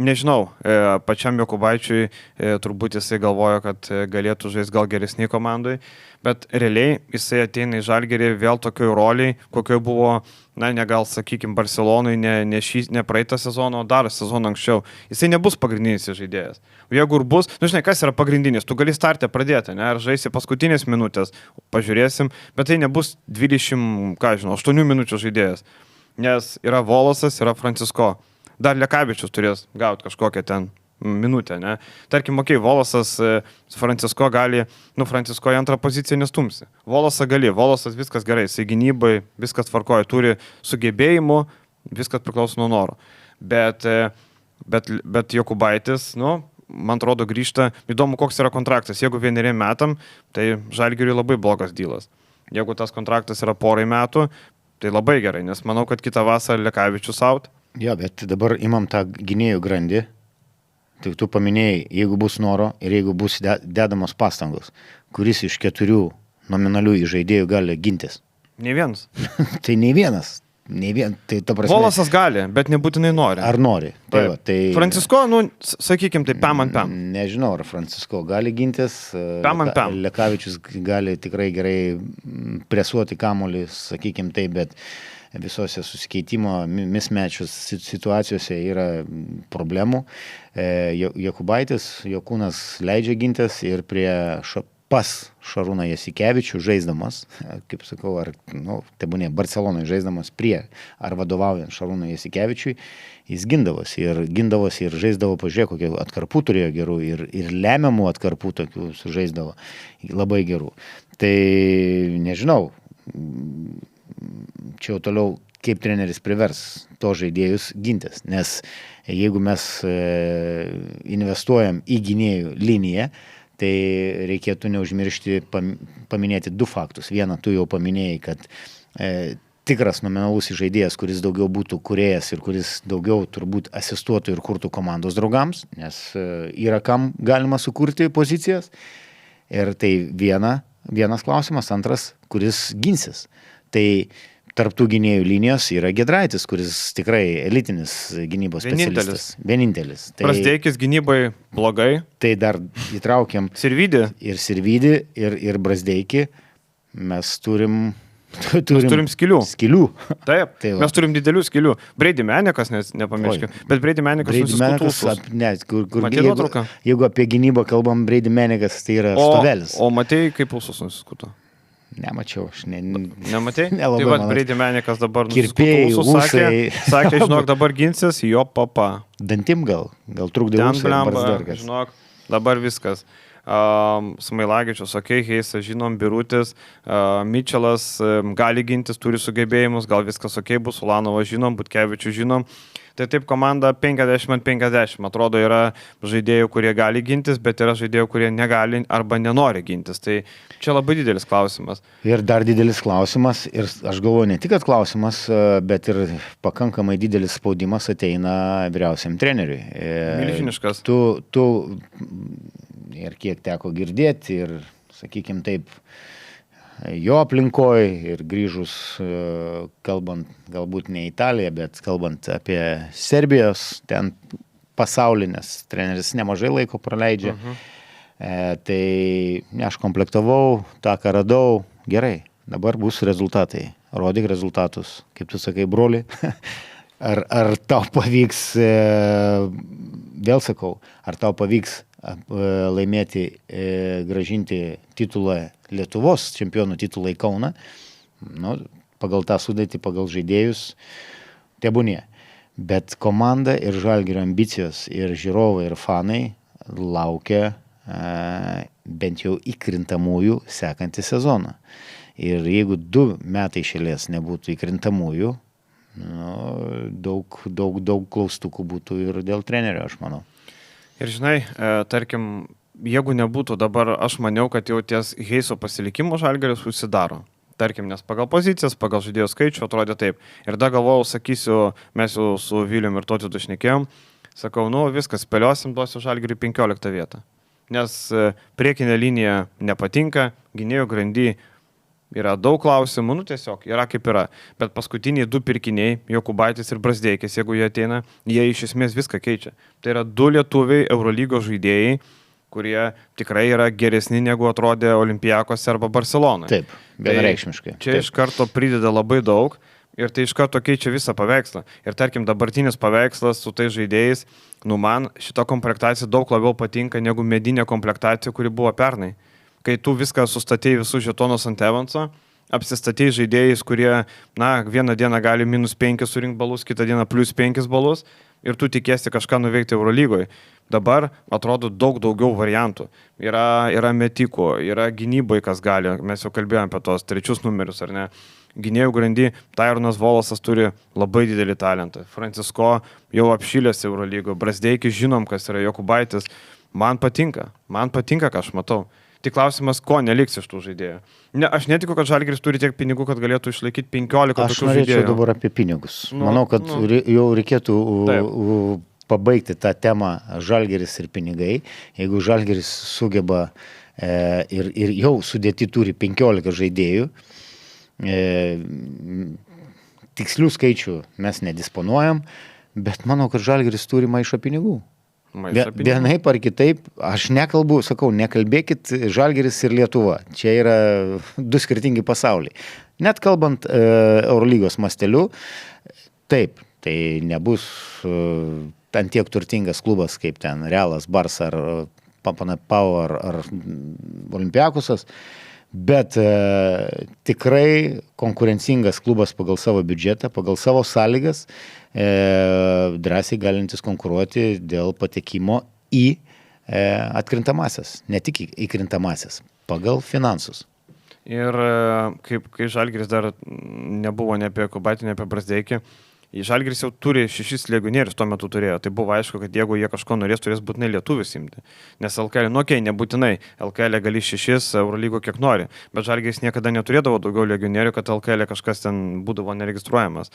nežinau, pačiam Jokubaičiui turbūt jisai galvoja, kad galėtų žaisti gal geresnį komandai, bet realiai jisai ateina į Žalgirį vėl tokioj roliai, kokioj buvo, ne gal, sakykime, Barcelonai, ne praeitą sezoną, o dar sezoną anksčiau. Jisai nebus pagrindinis žaidėjas. O jeigu ir bus, žinai, kas yra pagrindinis, tu gali startę pradėti, ar žaisi paskutinės minutės, pažiūrėsim, bet tai nebus 8 minučių žaidėjas. Nes yra Volosas, yra Francisko. Dar Lekavičius turės gauti kažkokią ten minutę, ne? Tarkim, Volosas, Francisko gali, Francisko į antrą poziciją nestumsi. Volosas gali, Volosas viskas gerai, jisai gynybai, viskas tvarkoja, turi sugebėjimų, viskas priklauso nuo noro. Bet Jokubaitis, man atrodo, grįžta, įdomu, koks yra kontraktas. Jeigu 1 metam, tai Žalgiriui labai blogas dylas. Jeigu tas kontraktas yra 2 metų, tai labai gerai, nes manau, kad kitą vasarą Lekavičius out. Jo, bet dabar imam tą gynėjų grandį. Tai tu paminėjai, jeigu bus noro ir jeigu bus dedamos pastangos, kuris iš 4 nominalių žaidėjų gali gintis? Nei vienas. Tai nei vienas. Tai ta prasme. Volasas gali, bet nebūtinai nori. Ar nori? Tai Francisko, sakykime, tai pam ant pam. Nežinau, ar Francisko gali gintis. Pam ant pam. Lekavičius gali tikrai gerai presuoti kamuolį, sakykime tai, bet visose susikeitimo mismečius situacijose yra problemų. Jokubaitis, jo kūnas leidžia gintis ir pas Šarūną Jasikevičių žaisdamas, kaip sakau, ar, tebūnė Barcelonai žaisdamas ar vadovaujant Šarūną Jasikevičiui, jis gindavosi ir žaisdavo, pažiūrėk, kokių atkarpų turėjo gerų ir lemiamų atkarpų tokių sužaisdavo labai gerų. Tai nežinau, čia jau toliau kaip treneris privers to žaidėjus gintis, nes jeigu mes investuojam į gynėjų liniją, tai reikėtų neužmiršti paminėti du faktus. Vieną tu jau paminėjai, kad tikras nominalus žaidėjas, kuris daugiau būtų kūrėjas ir kuris daugiau turbūt asistuotų ir kurtų komandos draugams, nes yra kam galima sukurti pozicijas. Ir tai vienas klausimas, antras, kuris ginsis. Tai tarptų gynėjų linijos yra Giedraitis, kuris tikrai elitinis gynybos specialistas. Vienintelis. Brasdeikis gynybai blogai. Tai dar įtraukiam Sirvidį. Ir Brasdeikį. Mes turim skilių. Taip, Tai mes turim didelių skilių. Brady Menekas, nepamirškime. Bet Brady Menekas nusiskutulsus. Jeigu apie gynybą kalbam, Brady Menekas tai yra stovelis. O matei, kaip pulsus nusiskuto? Nemačiau, aš Nematei? Nelabai. Tai vad Brady Menekas dabar kirpėjai, sakė, žinok, dabar ginsis, jo papa. Dantim gal trukdė ūsai, barzdarkas. Žinok, dabar viskas. Smailagičius, Heisas, žinom, Birutis, Mičelas gali gintis, turi sugebėjimus, gal viskas bus, Ulanovas žinom, Butkevičius žinom. Tai taip komanda 50-50, atrodo, yra žaidėjų, kurie gali gintis, bet yra žaidėjų, kurie negali arba nenori gintis. Tai čia labai didelis klausimas. Ir dar didelis klausimas, ir aš galvoju, ne tik klausimas, bet ir pakankamai didelis spaudimas ateina vyriausiam treneriui. Milžiniškas. Tu ir kiek teko girdėti, ir, sakykime taip, jo aplinkoje ir grįžus, kalbant galbūt ne Italiją, bet kalbant apie Serbijos, ten pasaulinės treneris nemažai laiko praleidžia. Tai aš komplektavau, tą ką radau, gerai, dabar bus rezultatai. Rodyk rezultatus, kaip tu sakai, broli. Ar tau pavyks, vėl sakau, ar tau pavyks laimėti, gražinti titulą Lietuvos čempionų titulą į Kauną, pagal tą sudėtį, pagal žaidėjus, tebūnie. Bet komanda ir Žalgirio ambicijos ir žiūrovai ir fanai laukia bent jau įkrintamųjų sekantį sezoną. Ir jeigu 2 metai iš eilės nebūtų įkrintamųjų, daug klaustukų būtų ir dėl trenerio, aš manau. Ir žinai, tarkim, jeigu nebūtų dabar, aš maniau, kad jau ties Heiso pasilikimo Žalgiris užsidaro. Tarkim, nes pagal pozicijas, pagal žaidėjų skaičių atrodė taip. Ir dar galvojau, sakysiu, mes jau su Vilium ir Totitu šnekėjom, sakau, viskas, spėliosim, duosiu Žalgiriui 15 vietą. Nes priekinė linija nepatinka, gynėjų grandy yra daug klausimų, tiesiog yra kaip yra. Bet paskutiniai 2 pirkiniai, Jokubaitis ir Brasdeikis, jeigu jie ateina, jie iš esmės viską keičia. Tai yra 2 lietuviai Eurolygos žaidėjai, kurie tikrai yra geresni negu atrodė Olimpijakose arba Barcelonoje. Taip, vienareikšmiškai. Čia iš karto prideda labai daug ir tai iš karto keičia visą paveikslą. Ir tarkim, dabartinis paveikslas su tais žaidėjais, man šita komplektacija daug labiau patinka negu medinė komplektacija, kuri buvo pernai. Kai tu viską sustatėjai visus žetonus ant Evanso, apsistatėjai žaidėjais, kurie, vieną dieną gali -5 surinkti balus, kitą dieną +5 balus ir tu tikėsi kažką nuveikti Eurolygoje. Dabar atrodo daug daugiau variantų. Yra metikų, yra gynybai, kas gali. Mes jau kalbėjome apie tos 3 numerius, ar ne? Gynėjų grandy Tyronas Volasas turi labai didelį talentą. Francisko jau apšylėsi Eurolygoje. Brasdeikis žinom, kas yra Jokubaitis. Man patinka, ką aš matau. Tik klausimas, ko neliks iš tų žaidėjų. Aš netikiu, kad Žalgiris turi tiek pinigų, kad galėtų išlaikyti 15 tokių žaidėjų. Aš norėčiau dabar apie pinigus. Manau, kad jau reikėtų pabaigti tą temą Žalgiris ir pinigai. Jeigu Žalgiris sugeba ir jau sudėti turi 15 žaidėjų, tikslių skaičių mes nedisponuojam, bet manau, kad Žalgiris turi maišą pinigų. Vienaip ar kitaip, aš nekalbu, sakau, nekalbėkit Žalgiris ir Lietuva. Čia yra du skirtingi pasauliai. Net kalbant Eurolygos masteliu, taip, tai nebus ten tiek turtingas klubas kaip ten Realas, Barça ar Pau ar Olimpiakusas, bet tikrai konkurencingas klubas pagal savo biudžetą, pagal savo sąlygas, drąsiai galintis konkuruoti dėl patekimo į atkrintamasis, ne tik į krintamasis, pagal finansus. Ir kai Žalgiris dar nebuvo ne apie Kubatį, ne apie Brazdeikį, Žalgiris jau turi 6 legionierius tuo metu turėjo. Tai buvo aišku, kad jeigu jie kažko norės, turės būtinai lietuvius imti. Nes LKL, nebūtinai. LKL gali 6, Eurolygo kiek nori. Bet Žalgiris niekada neturėdavo daugiau legionierių, kad LKL kažkas ten būdavo neregistruojamas.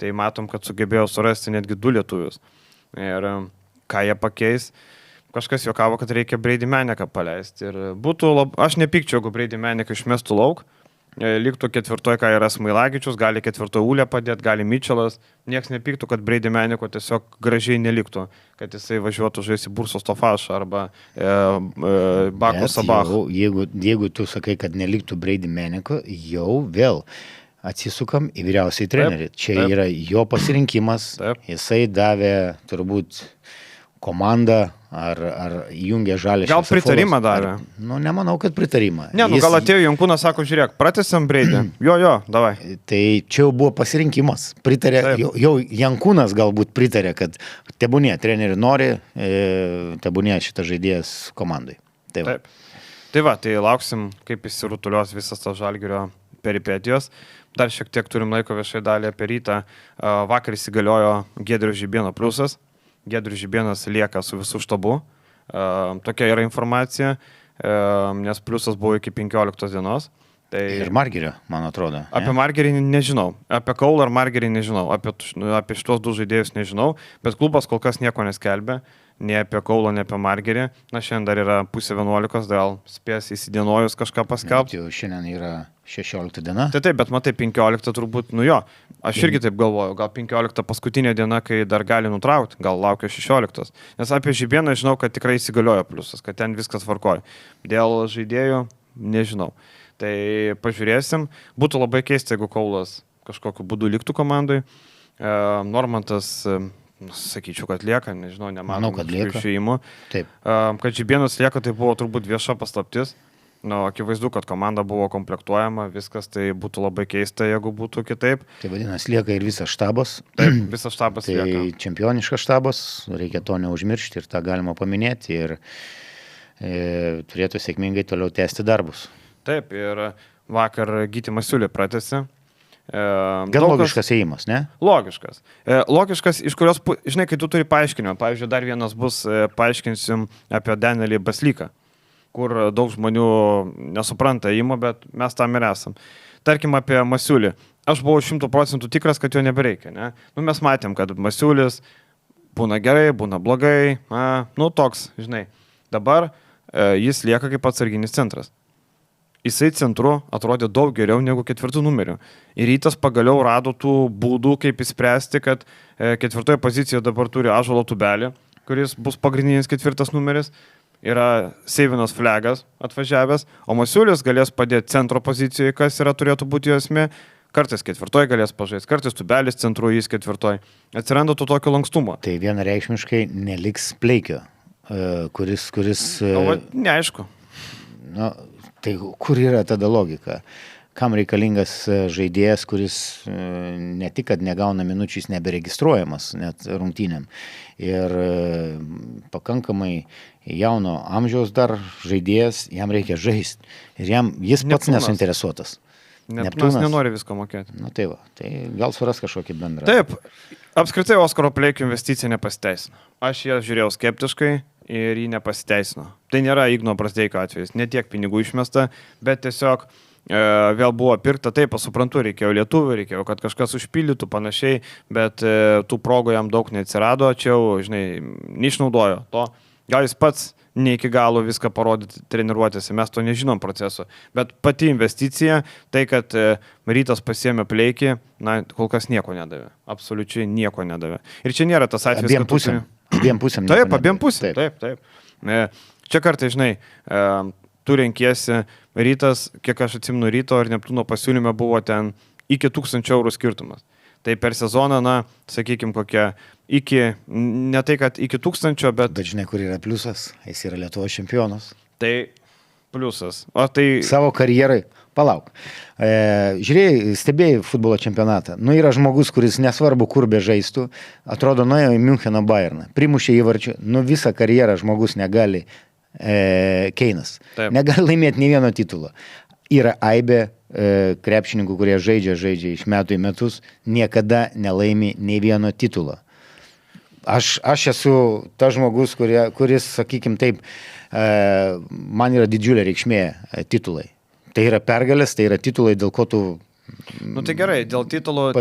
Tai matom, kad sugebėjo surasti netgi 2 lietuvius. Ir ką jie pakeis? Kažkas juokavo, kad reikia Brady Maneką paleisti. Ir aš nepykčiau, jeigu Brady Maneką išmestų lauk. Liktų 4, ką yra Smailagičius, gali 4 Ūlė padėti, gali Mičelas. Niekas nepyktų, kad Brady Maneko tiesiog gražiai neliktų, kad jisai važiuotų žaisti Bursos Tofašą arba Bako Sabachą. Jeigu tu sakai, kad neliktų Brady Maneko, jau vėl atsisukam į vyriausiai trenerį. Čia yra jo pasirinkimas, jisai davė turbūt komandą ar įjungė žalį. Gal pritarimą davė? Nemanau, kad pritarimą. Gal atėjo Jankūnas, sako, žiūrėk, pratęsiam Brady. Jo, davai. Tai čia jau buvo pasirinkimas. Pritarė, jau Jankūnas galbūt pritarė, kad tebūnė, treneri nori, tebūnė šitas žaidėjas komandai. Tai lauksim, kaip įsirutulios visas tas Žalgirio peripetijos. Dar šiek tiek turim laiko viešai dalį apie Rytą. Vakar įsigaliojo Giedriaus Žibėno pliusas. Giedrius Žibėnas lieka su visų štabu. Tokia yra informacija, nes pliusas buvo iki 15 dienos. Tai ir Margerio, man atrodo. Apie Margerį nežinau. Apie Kaulą ar Margerį nežinau. Apie šitos 2 žaidėjus nežinau. Bet klubas kol kas nieko neskelbė. Nei apie Kaulą, nei apie Margerį. Šiandien dar yra 10:11, gal spės įsidienojus kažką paskelbti. Jau šiandien yra 16 diena. Taip, bet matai, 15 turbūt, aš irgi taip galvoju, gal 15 paskutinė diena, kai dar gali nutraukti, gal laukia 16. Nes apie Žibėną žinau, kad tikrai įsigaliojo pliusas, kad ten viskas tvarkoja. Dėl žaidėjų nežinau. Tai pažiūrėsim. Būtų labai keista, jeigu Kaulas kažkokiu būdu liktų komandai. Normantas, sakyčiau, kad lieka, nežinau, nemanau, kad lieka. Išėjimo. Taip. Kad Žibėnas lieka, tai buvo turbūt vieša paslaptis. Akivaizdu, kad komanda buvo komplektuojama, viskas, tai būtų labai keista, jeigu būtų kitaip. Tai vadinasi, lieka ir visas štabas. Taip, visas štabas lieka. Tai čempioniškas štabas, reikia to neužmiršti ir tą galima paminėti ir turėtų sėkmingai toliau tęsti darbus. Taip, ir vakar Gyti Masiulį pratęsė. Gan logiškas ėjimas, ne? Logiškas. Logiškas, iš kurios, žinai, kai tu turi paaiškinimą, pavyzdžiui, dar vienas bus, paaiškinsim apie Danielį Baslyką, kur daug žmonių nesupranta ėjimo, bet mes tam ir esam. Tarkim apie Masiulį. Aš buvau 100% tikras, kad jo nebereikia, ne? Mes matėm, kad Masiulis būna gerai, būna blogai, toks, žinai. Dabar jis lieka kaip atsarginis centras. Jisai centru atrodė daug geriau negu 4 numeriu. Ir Rytas pagaliau rado tų būdų, kaip įspręsti, kad 4 pozicijoje dabar turi Ąžuolo Tubelį, kuris bus pagrindinis 4 numeris. Yra Seivinas Flegas atvažiavęs, o Masiulis galės padėti centro pozicijoje, kas turėtų būti jo esmė. Kartais 4 galės pažaisti, kartais Tubelis centru, jis 4. Atsiranda to tokio lankstumo. Tai vienareikšmiškai neliks Pleikio, kuris... Neaišku. Tai kur yra tada logika? Kam reikalingas žaidėjas, kuris ne tik, kad negauna minučių, jis neberegistruojamas net rungtynėm. Ir pakankamai jauno amžiaus dar žaidėjas, jam reikia žaisti. Ir jis pats nesuinteresuotas. Neptūnas nenori visko mokėti. Tai va, tai gal suras kažkokį bendrą. Taip, apskritai Oskaro Pleikio investicija nepasiteisino. Aš ją žiūrėjau skeptiškai ir jį nepasiteisino. Tai nėra Igno Brazdeikio atvejis, ne tiek pinigų išmesta, bet tiesiog vėl buvo pirkta, taip, aš suprantu, reikėjo lietuvių, reikėjo, kad kažkas užpildytų panašiai, bet tų progų jam daug neatsirado, čia jau, žinai, neišnaudojo to. Gal jis pats ne iki galo viską parodyti treniruotėse, mes to nežinom proceso. Bet pati investicija, tai kad Rytas pasiėmė Pleikį, na, kol kas nieko nedavė. Absoliučiai nieko nedavė. Ir čia nėra tas atvejis, Abiem pusėm. Abiem pusėm. Taip, abiem pusėm. Taip. Čia kartai, žinai, tu renkiesi Rytas, kiek aš atsimenu Ryto ir Neptūno pasiūlyme buvo ten iki 1000 eurų skirtumas. Tai per sezoną, na, sakykime, kokia ne tai, kad iki 1000, bet... Bet žinai, kur yra pliusas, jis yra Lietuvos čempionas. Tai pliusas. O tai... Savo karjerai, palauk. Žiūrėjai, stebėjai futbolo čempionatą. Nu, yra žmogus, kuris nesvarbu, kur be žaistų, atrodo, nuėjo į Müncheno Bayerną, primušė įvarčių, nu visą karjerą žmogus negali, Keinas, negali laimėti nei vieno titulo. Yra aibė krepšininkų, kurie žaidžia iš metų į metus, niekada nelaimi nei vieno titulo. Aš esu tas žmogus, kuris, sakykime taip, man yra didžiulė reikšmė titulai. Tai yra pergalės, tai yra titulai, dėl ko tu... Nu tai gerai, dėl titulų.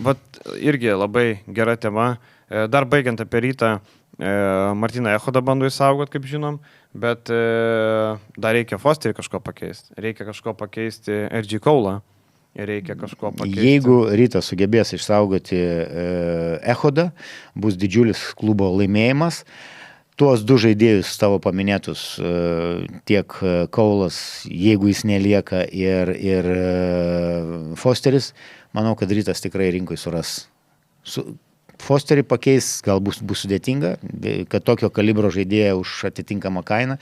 Bet irgi labai gera tema. Dar baigiant apie Rytą, Martyną Echodą bando įsaugot, kaip žinom, bet dar reikia Fosterį kažko pakeisti. Reikia kažko pakeisti RG Kaulą. Reikia kažko pakeisti. Jeigu Rytas sugebės išsaugoti Echodą, bus didžiulis klubo laimėjimas. Tuos du žaidėjus tavo paminėtus, tiek Kaulas, jeigu jis nelieka, ir Fosteris, manau, kad Rytas tikrai rinkoj suras. Fosterį pakeis, gal bus sudėtinga, kad tokio kalibro žaidėja už atitinkamą kainą,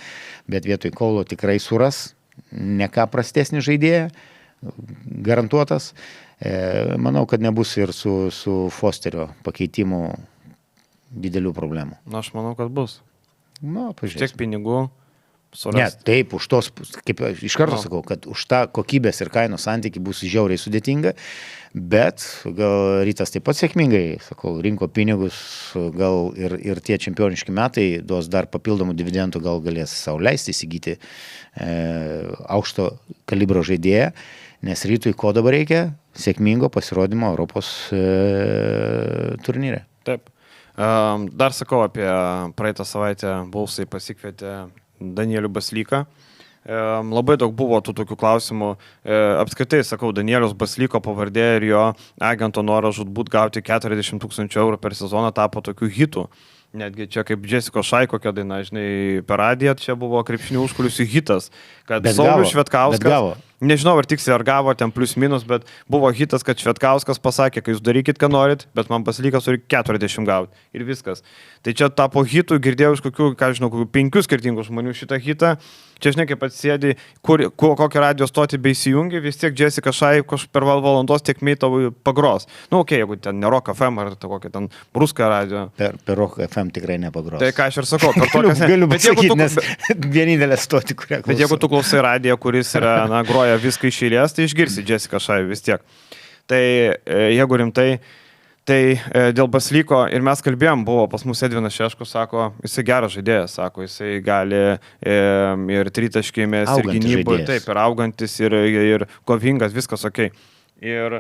bet vietoj Kaulo tikrai suras, ne ką prastesnį žaidėją, garantuotas. Manau, kad nebus ir su Fosterio pakeitimu didelių problemų. Na, aš manau, kad bus. Na, pažiūrėsim. Tiek pinigų surasti. Ne, taip, už tos, kaip iš karto sakau, kad už tą kokybės ir kainos santykį bus žiauriai sudėtinga, bet gal Rytas taip pat sėkmingai, sakau, rinko pinigus, gal ir tie čempioniški metai duos dar papildomų dividendų, gal galės sau leisti įsigyti aukšto kalibro žaidėją, nes Rytui ko dabar reikia? Sėkmingo pasirodymo Europos turnyre. Taip. Dar sakau apie praeitą savaitę Bulsai pasikvietė Danielių Baslyką. Labai daug buvo tų tokių klausimų. Apskritai, sakau, Danieliaus Baslyko pavardė ir jo agento noras žudbūt gauti 40 000 eurų per sezoną tapo tokių hitų. Netgi čia kaip Jessica Šai kokia daina, žinai, per radiją čia buvo krepšinių užkulisių hitas, kad Saulius Švetkauskas, nežinau ar tiksliai ar gavo ten plius minus, bet buvo hitas, kad Švetkauskas pasakė, kai jūs darykit, ką norit, bet man Baslykas turi 40 gauti ir viskas. Tai čia tapo hitų, girdėjau iš kokių, ką žinau, kokių 5 skirtingų žmonių šitą hitą. Čia, žinai, kaip atsėdi, kokią radio stotį beįsijungi, vis tiek Jessica Šai per valandos tiekmei tavo pagros. Nu, jeigu ten ne Rock FM ar kokia ten Ruska radio. Per Rock FM tikrai nepagros. Tai ką aš ir sakau, per tokias... Galiu pasakyti, nes vienintelė stotį, kurią klausau. Bet jeigu tu klausai radiją, kuris yra, groja viską iš eilės, tai išgirsi Jessica Šai vis tiek. Tai jeigu rimtai, tai dėl Baslyko ir mes kalbėjom, buvo pas mus Edvinas Šeškus, sako, jisai geras žaidėjas, sako, jisai gali ir tritaškėmės, ir gynybų, taip, ir augantis, ir kovingas, viskas ok. Ir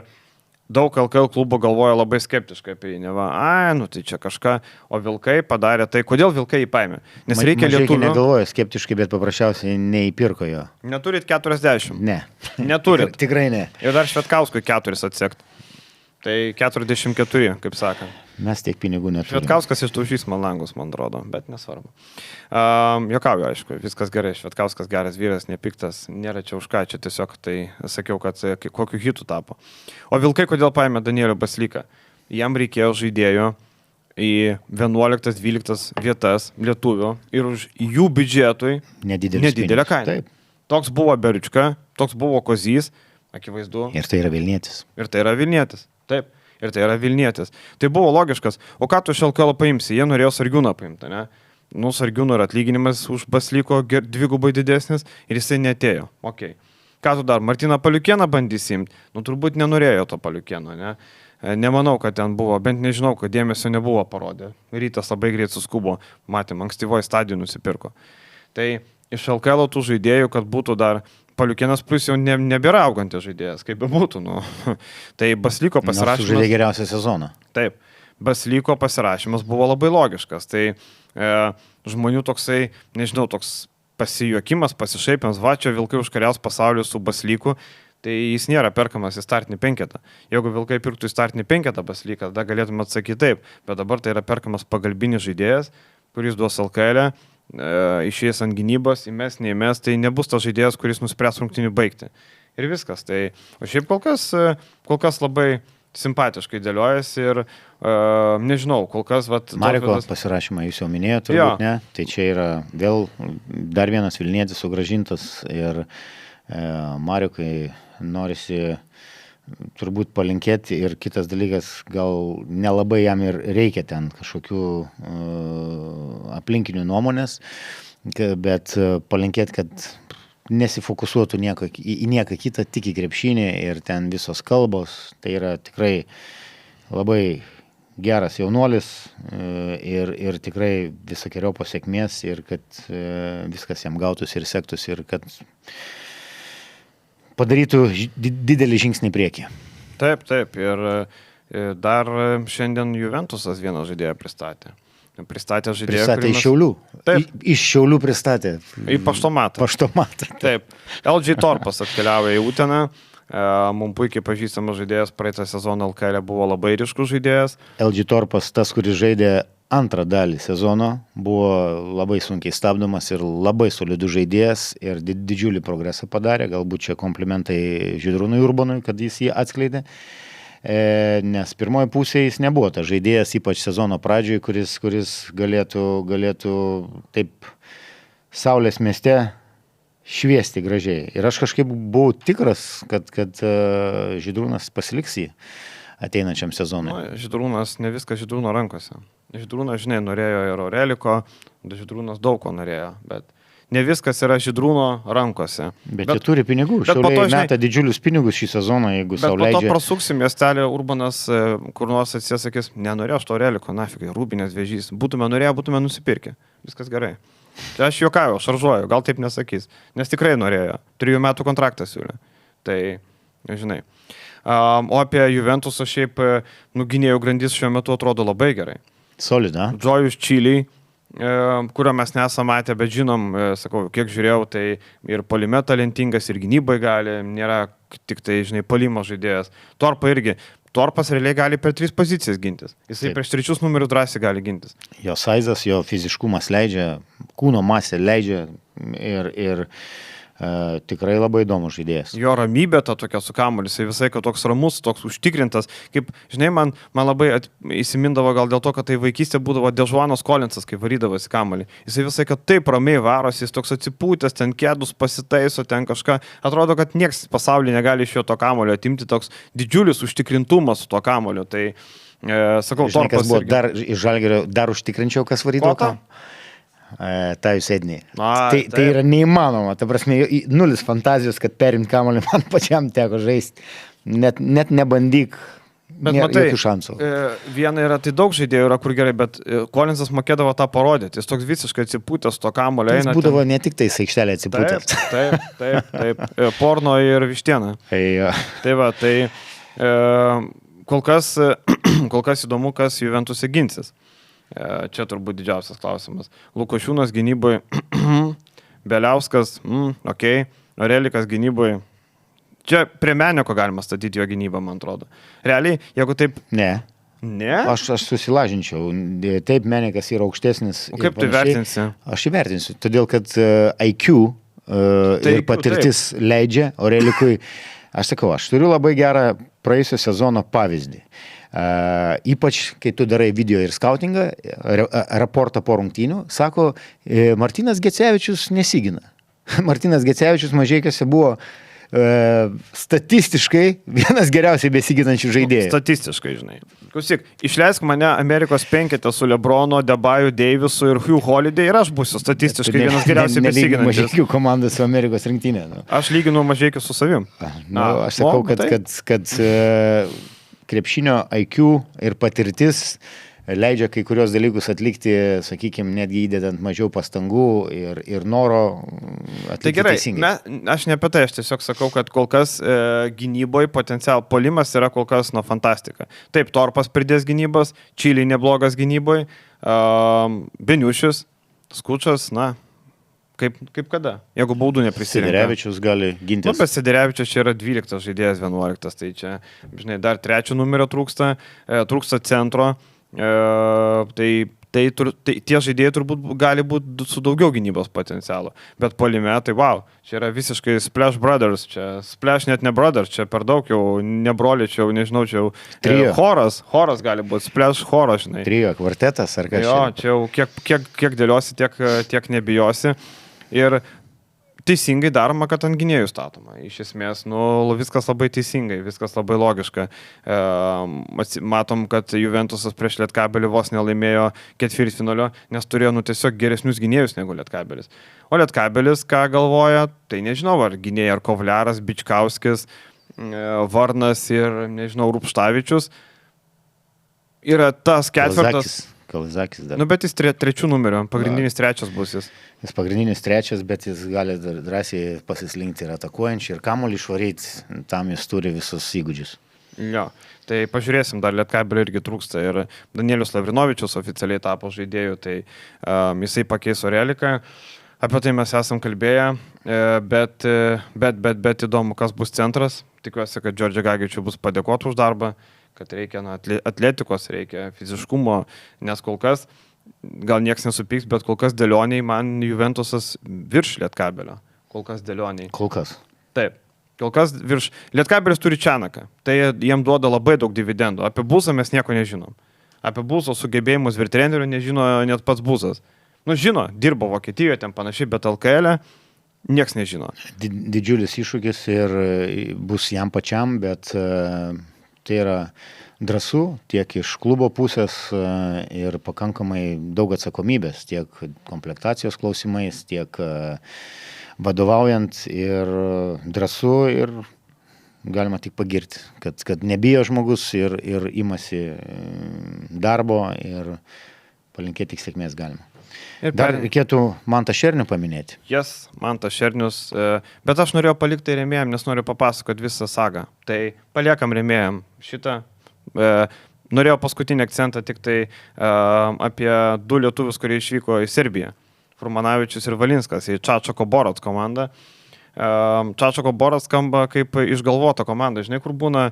daug LKL klubų galvoja labai skeptiškai apie jį, neva, nu tai čia kažką, o Vilkai padarė tai, kodėl Vilkai jį paėmė? Nes reikia lietuvių. Negalvoja skeptiškai, bet paprasčiausiai neįpirko jo. Neturit 40? Ne. Neturit? Tikrai ne. Ir dar Švetkauskui 4 atsekti. Tai 44, kaip sakant. Mes tiek pinigų neturime. Švetkauskas ištaužys man langus, man atrodo, bet nesvarbu. Jokauju, aišku, viskas gerai, Švetkauskas geras vyras, nepiktas, nėra čia už ką, čia tiesiog tai sakiau, kad kokiu hitu tapo. O Vilkai kodėl paėmė Danielių Baslyką? Jam reikėjo žaidėjo į 11-12 vietas lietuvių ir už jų biudžetui nedidelę kainą. Taip. Toks buvo Berička, toks buvo Kozys, akivaizdu. Ir tai yra Vilnietis. Taip, ir tai yra Vilnietis. Tai buvo logiškas. O ką tu iš LKL paimsi? Jie norėjo Sargiūną paimti, ne? Nu, Sargiūno ir atlyginimas už Baslyko dvigubai didesnis ir jisai netėjo. Okay. Ką tu dar? Martyną Paliukėną bandysi imti? Nu, turbūt nenorėjo to Paliukėno, ne? Nemanau, kad ten buvo, bent nežinau, kad dėmesio nebuvo parodę. Rytas labai greit suskubo, matėm, ankstyvoje stadijoje nusipirko. Tai iš LKL tų žaidėjų, kad būtų dar Paliukėnas plus jau nebėra augantis žaidėjas, kaip be būtų. Nu. Tai Baslyko pasirašymas... Žaidė geriausią sezoną. Taip. Baslyko pasirašymas buvo labai logiškas. Tai žmonių toksai, nežinau, toks pasijuokimas, pasišaipimas, va, čia Vilkai užkariaus pasaulį su Baslyku, tai jis nėra perkamas į startinį penketą. Jeigu Vilkai pirktų į startinį penketą Baslyką, tada galėtume atsakyti taip, bet dabar tai yra perkamas pagalbinis žaidėjas, kuris duos LKL, išėjęs ant gynybos, įmes, neįmes, tai nebus tas žaidėjas, kuris nuspręs rungtynių baigti. Ir viskas. Tai, o šiaip kol kas labai simpatiškai dėliojasi ir nežinau, kol kas... Mariko pasirašymą jūs jau minėjote, turbūt ne? Tai čia yra vėl dar vienas Vilnietis sugrąžintas ir Marikai norisi turbūt palinkėti ir kitas dalykas, gal nelabai jam ir reikia ten kažkokių aplinkinių nuomonės, bet palinkėti, kad nesifokusuotų į nieką kitą, tik į krepšinį ir ten visos kalbos. Tai yra tikrai labai geras jaunuolis ir tikrai visokiojopos sėkmės ir kad viskas jam gautųsi ir sektųsi ir kad padarytų didelį žingsnį į priekį. Taip. Ir dar šiandien Juventusas vieną žaidėją pristatė. Pristatė iš Šiaulių. Taip. Iš Šiaulių pristatė. Į Paštomatą. Taip. LG Torpas atkeliavo į Uteną. Mums puikiai pažįstamas žaidėjas, praeitą sezoną LKL buvo labai ryškus žaidėjas. LG Torpas, tas, kuris žaidė antrą dalį sezono, buvo labai sunkiai stabdomas ir labai solidus žaidėjas ir didžiulį progresą padarė. Galbūt čia komplimentai Žydrūnui Urbanui, kad jis jį atskleidė. Nes pirmoji pusė jis nebuvo tas žaidėjas, ypač sezono pradžioj, kuris galėtų taip saulės mieste šviesti gražiai. Ir aš kažkaip buvau tikras, kad Žydrūnas pasiliks jį ateinančiam sezonui. Žydrūnas, ne viskas Žydrūno rankose. Žydrūnas, žinai, norėjo ir Oreliko, Žydrūnas daug ko norėjo, bet ne viskas yra Žydrūno rankose. Bet jie turi pinigų. Šiauliai meta didžiulius pinigus šį sezoną, jeigu sau leidžia. Bet po to prasuksim miestelį, Urbanas kur nors atsisakys, nenorėjau aš to Oreliko, nafigai, Rūbinės Vėžys. Būtume nusipirkę. Viskas gerai. Tai aš juokauju, šaržuoju, gal taip nesakys. Nes tikrai norėjo. 3 metų kontraktą siūlė. Tai, žinai. O apie Juventusą šiaip gynėjų grandis šiuo metu atrodo labai gerai. Solid, na? Džojus Čiliai, kurio mes nesame matę, bet žinom, sakau, kiek žiūrėjau, tai ir puolime talentingas, ir gynybai gali, nėra tik tai, žinai, puolimo žaidėjas. Torpas realiai gali per 3 pozicijas gintis. Jisai prieš 3 numerių drąsiai gali gintis. Jo saizas, jo fiziškumas leidžia, kūno masė leidžia ir tikrai labai įdomus žaidėjas. Jo ramybė ta tokia su kamuoliu, jisai visai kad toks ramus, toks užtikrintas, kaip, žinai, man labai įsimindavo gal dėl to, kad tai vaikystė būdavo Dežuanas Kolinsas, kai varydavosi kamuolį. Jisai visai kad taip ramiai varosi, jis toks atsipūtęs, ten kėdus pasitaiso, ten kažką. Atrodo, kad nieks pasaulyje negali iš jo to kamuolio atimti, toks didžiulis užtikrintumas su to kamuoliu. Tai, sakau, žinai, kas buvo dar iš Žalgirio, dar užtikrinčiau, kas varydavo ką? Tajus Ednį. Tai yra neįmanoma. Ta prasme, nulis fantazijos, kad perimt kamuolį man pačiam teko žaisti. Net nebandyk. Bet matai, jokių šansų. Viena yra, tai daug žaidėjų yra, kur gerai, bet Kolinsas mokėdavo tą parodyti. Jis toks visiškai atsipūtęs to kamuolio. Jis būdavo ne tik tais aikštelė atsipūtęs. Taip. Porno ir vištiena. Tai va, kol kas įdomu, kas Juventuse ginsis. Čia turbūt didžiausias klausimas. Lukošiūnas gynyboje, Beliauskas, Orelikas gynyboje. Čia prie Meneko galima statyti jo gynybą, man atrodo. Realiai, jeigu taip... Ne. Aš susilažinčiau. Taip, Menekas yra aukštesnis. O kaip tu vertinsi? Aš įvertinsiu. Todėl, kad IQ ir patirtis leidžia Orelikui. Aš sakau, aš turiu labai gerą praėjusio sezono pavyzdį. Ypač, kai tu darai video ir skautingą, raportą po rungtynių, sako, Martynas Gecevičius nesigina. Martynas Gecevičius Mažeikiuose buvo statistiškai vienas geriausiai besiginančių žaidėjų. Statistiškai, žinai. Klausyk, išleisk mane Amerikos penketę su Lebrono, Debaju, Deivisu ir Hugh Holiday ir aš būsiu statistiškai vienas geriausiai besiginančių. Mažeikių komandą su Amerikos rinktinė. Aš lyginu Mažeikių su savim. Aš sakau, kad krepšinio IQ ir patirtis leidžia kai kurios dalykus atlikti, sakykime, netgi įdedant mažiau pastangų ir noro atlikti Tai gerai, teisingai. aš ne apie tai, aš tiesiog sakau, kad kol kas gynyboje polimas yra kol kas fantastika. Taip, Torpas pridės gynybos, Čiliai neblogas gynyboje, Beniušius, Skučas, kaip kada, jeigu baudų neprisirenka. Sederevičius gali gintis. Bet Sederevičius čia yra 12 žaidėjas, 11, tai čia, žinai, dar 3 numerio trūksta centro, tai tie žaidėjai turbūt gali būti su daugiau gynybos potencialo, bet puolime, tai wow, čia yra visiškai Splash Brothers, čia Splash net ne Brothers, čia per daug jau nebroliai, čia jau nežinau, čia jau choras gali būti, Splash choras, žinai. Trio, kvartetas ar kažkas. Jo, čia jau kiek dėliosi, tiek nebijosi. Ir teisingai daroma, kad ant gynėjų statoma. Iš esmės, viskas labai teisingai, viskas labai logiška. Matom, kad Juventusas prieš Lietkabelį vos nelaimėjo ketvirtfinalio, nes turėjo tiesiog geresnius gynėjus negu Lietkabelis. O Lietkabelis, ką galvoja, tai nežinau, ar gynėjai, ar Kovliaras, Bičkauskis, Varnas ir, nežinau, Rupštavičius. Yra tas ketvirtas. Kalzakis dar. Bet jis 3 numerio, pagrindinis 3 bus jis. Jis pagrindinis 3, bet jis gali drąsiai pasislinkti ir atakuojančiai, ir kamuolį išvaryti, tam jis turi visus įgūdžius. Jo, tai pažiūrėsim, dar Lietkabelio irgi trūksta ir Danielius Lavrinovičius oficialiai tapo žaidėjų, tai jisai pakeis Oreliką, apie tai mes esam kalbėję, bet įdomu, kas bus centras, tikiuosi, kad Džordžio Gagičiui bus padėkoti už darbą, kad reikia atletikos, reikia fiziškumo, nes kol kas, gal nieks nesupyks, bet kol kas dėlioniai man Juventusas virš Lietkabelio. Kol kas dėlioniai. Kol kas. Taip. Kol kas virš. Lietkabelis turi Čianaką. Tai jiem duoda labai daug dividendų. Apie Buzą mes nieko nežinom. Apie Buzo sugebėjimus vyr trenerių nežino net pats Buzas. Žino, dirbo Vokietijoje, ten panašiai, bet LKL nieks nežino. Didžiulis iššūkis ir bus jam pačiam, bet tai yra drąsu tiek iš klubo pusės ir pakankamai daug atsakomybės, tiek komplektacijos klausimais, tiek vadovaujant, ir drąsu, ir galima tik pagirti, kad nebijo žmogus ir imasi darbo, ir palinkėti tik sėkmės galima. Dar reikėtų Mantą Šernių paminėti. Mantas Šernius, bet aš norėjau palikti rėmėjam, nes noriu papasakoti visą sagą. Tai paliekam rėmėjam šitą. Norėjau paskutinį akcentą tik tai apie 2 lietuvius, kurie išvyko į Serbiją. Furmanavičius ir Valinskas į Čačako Borat komandą. Čačako Boras skamba kaip išgalvota komanda, žinai, kur būna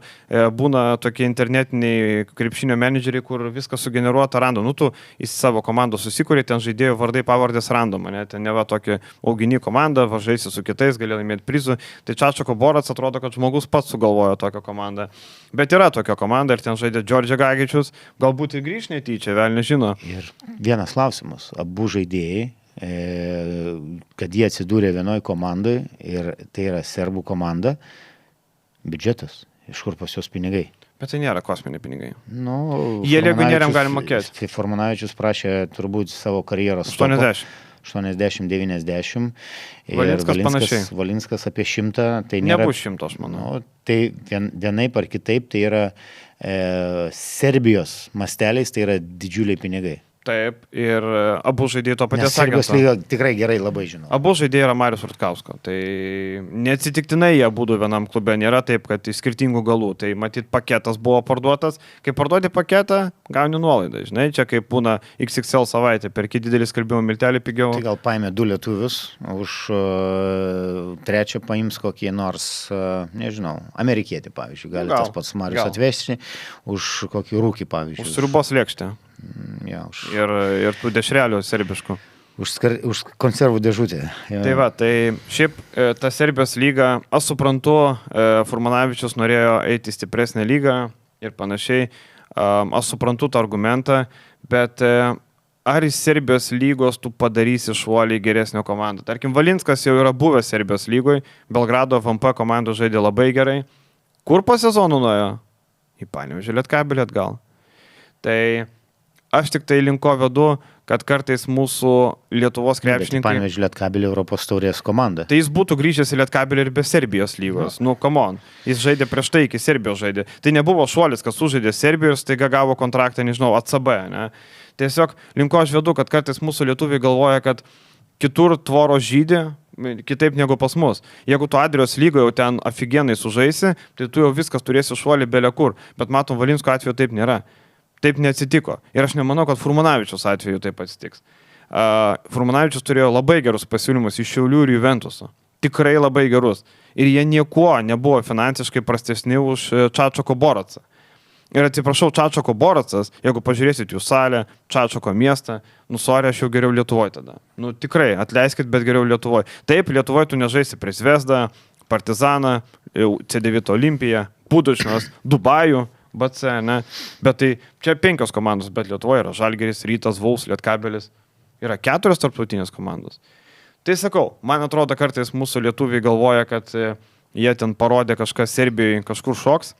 tokie internetiniai krepšinio menedžeriai, kur viskas sugeneruota random. Tu į savo komandą susikūrė, ten žaidėjų vardai pavardės random, ne? Ten neva tokia augini komanda, važaisi su kitais, gali laimėti prizų. Tai Čačako Boras atrodo, kad žmogus pats sugalvojo tokią komandą. Bet yra tokia komanda ir ten žaidė Džordžio Gagičius, galbūt ir grįž netyčia, vėl nežino. Ir vienas klausimas, abu žaidėjai, kad jie atsidūrė vienoj komandai, ir tai yra serbų komanda, biudžetas, iš kur pas jos pinigai. Bet tai nėra kosminiai pinigai. Jie legionieriam gali mokėti. Furmanavičius prašė turbūt savo karjeros 80-90. Valinskas apie 100. Tai nėra, nebus 100, aš manau. Tai vienaip ar kitaip, tai yra Serbijos masteliais, tai yra didžiuliai pinigai. Taip, ir abu žaidėjai to paties agento. Serbijos lyga tikrai gerai labai žinau. Abu žaidėjai yra Marius Rutkausko. Tai neatsitiktinai jie būtų vienam klube, nėra taip, kad iš skirtingų galų. Tai matyt, paketas buvo parduotas. Kai parduodi paketą, gauni nuolaidą. Žinai, čia kaip būna XXL savaitė, perki didelį skalbimo miltelį pigiau. Tai gal paėmė 2 lietuvius, už 3 paims kokį nors, nežinau, amerikietį, pavyzdžiui. Gali tas pats Marius atvežti, už kokį rūkį, pavyzdžiui. Už sriubos lėkštę. Ja, ir tų dešrelių serbiškų. Už konservų dėžutę. Ja. Tai va, tai šiaip ta Serbijos lyga, aš suprantu, Furmanavičius norėjo eiti į stipresnę lygą ir panašiai. Aš suprantu tą argumentą, bet ar iš Serbijos lygos tu padarysi šuolį į geresnio komandą? Tarkim, Valinskas jau yra buvęs Serbijos lygoj, Belgrado FMP komandų žaidė labai gerai. Kur po sezonų nuėjo? Į Panevėžį Lietkabelį atgal. Tai aš tik tai linko vedu, kad kartais mūsų Lietuvos krepšininkai... Panevėžio Lietkabelio Europos taurės komanda. Tai jis būtų grįžęs į Lietkabelį ir be Serbijos lygos. Nu, come on. Jis žaidė prieš tai, iki Serbijos žaidė. Tai nebuvo šuolis, kas sužaidė Serbijoje ir staiga gavo kontraktą, nežinau, ACB, ne? Tiesiog linko aš vedu, kad kartais mūsų lietuviai galvoja, kad kitur tvoro žydė, kitaip negu pas mus. Jeigu tu Adrijos lygoje jau ten aфиgenai sužaisi, tai tu jau viskas turėsi šuolį belekur. Bet matom, Valinsko atveju taip nėra. Taip neatsitiko. Ir aš nemanau, kad Furmanavičiaus atveju taip atsitiks. Furmanavičius turėjo labai gerus pasiūlymus iš Šiaulių ir Juventuso. Tikrai labai gerus. Ir jie niekuo nebuvo finansiškai prastesni už Čačoko Boracą. Ir atsiprašau, Čačoko Boracas, jeigu pažiūrėsit jų salę, Čačoko miestą, sorry, aš jau geriau Lietuvoje tada. Tikrai, atleiskit, bet geriau Lietuvoje. Taip, Lietuvoje tu nežaisi prieš Zvezdą, Partizaną, C9 Olimpiją, Budučnos, Dubajų, BC, ne? Bet tai čia 5 komandos, bet Lietuvoje yra Žalgiris, Rytas, Vuls, Lietkabelis. Yra 4 tarptautinės komandos. Tai sakau, man atrodo, kartais mūsų lietuviai galvoja, kad jie ten parodė kažką Serbijoje, kažkur šoks.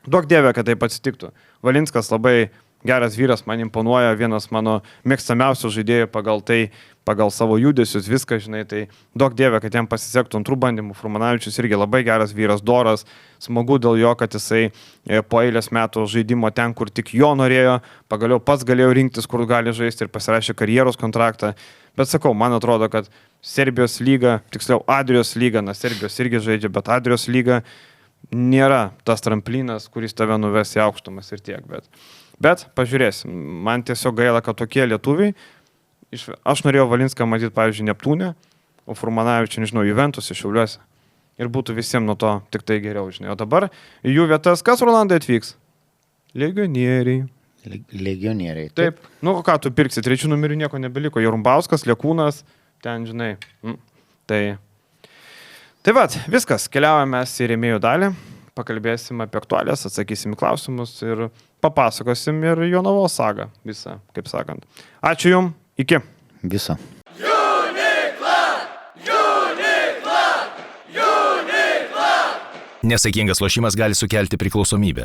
Duok dievė, kad taip atsitiktų. Valinskas labai geras vyras, man imponuoja, vienas mano mėgstamiausių žaidėjų pagal savo judesius, viską, žinai, tai duok dievė, kad jam pasisektų antrų bandymų. Furmanavičius irgi labai geras vyras, doras, smagu dėl jo, kad jisai po eilės metų žaidimo ten, kur tik jo norėjo, pagaliau pats galėjo rinktis, kur gali žaisti ir pasirašė karjeros kontraktą. Bet sakau, man atrodo, kad Serbijos lyga, tiksliau Adrijos lyga, Serbijos irgi žaidžia, bet Adrijos lyga nėra tas tramplinas, kuris tave nuves į aukštumas ir tiek, bet pažiūrėsim, man tiesiog gaila, kad tokie lietuviai, aš norėjau Valinską matyti, pavyzdžiui, Neptūne, o Furmanavičių, nežinau, Juventuse, Šiauliuose, ir būtų visiems nuo to tik tai geriau, žinai, o dabar į jų vietas, kas Rolandai atvyks? Legionieriai. Legionieriai. Taip, ką tu pirksi, 3 numerių nieko nebeliko, Jarumbauskas, Lekūnas, ten, žinai, Tai vat, viskas, keliaujame į rėmėjų dalį, pakalbėsim apie aktualijas, atsakysim į klausimus ir papasakosim ir Jonavos sagą visą, kaip sakant. Ačiū Jums, iki. Visą. Nesaikingas lošimas gali sukelti priklausomybę.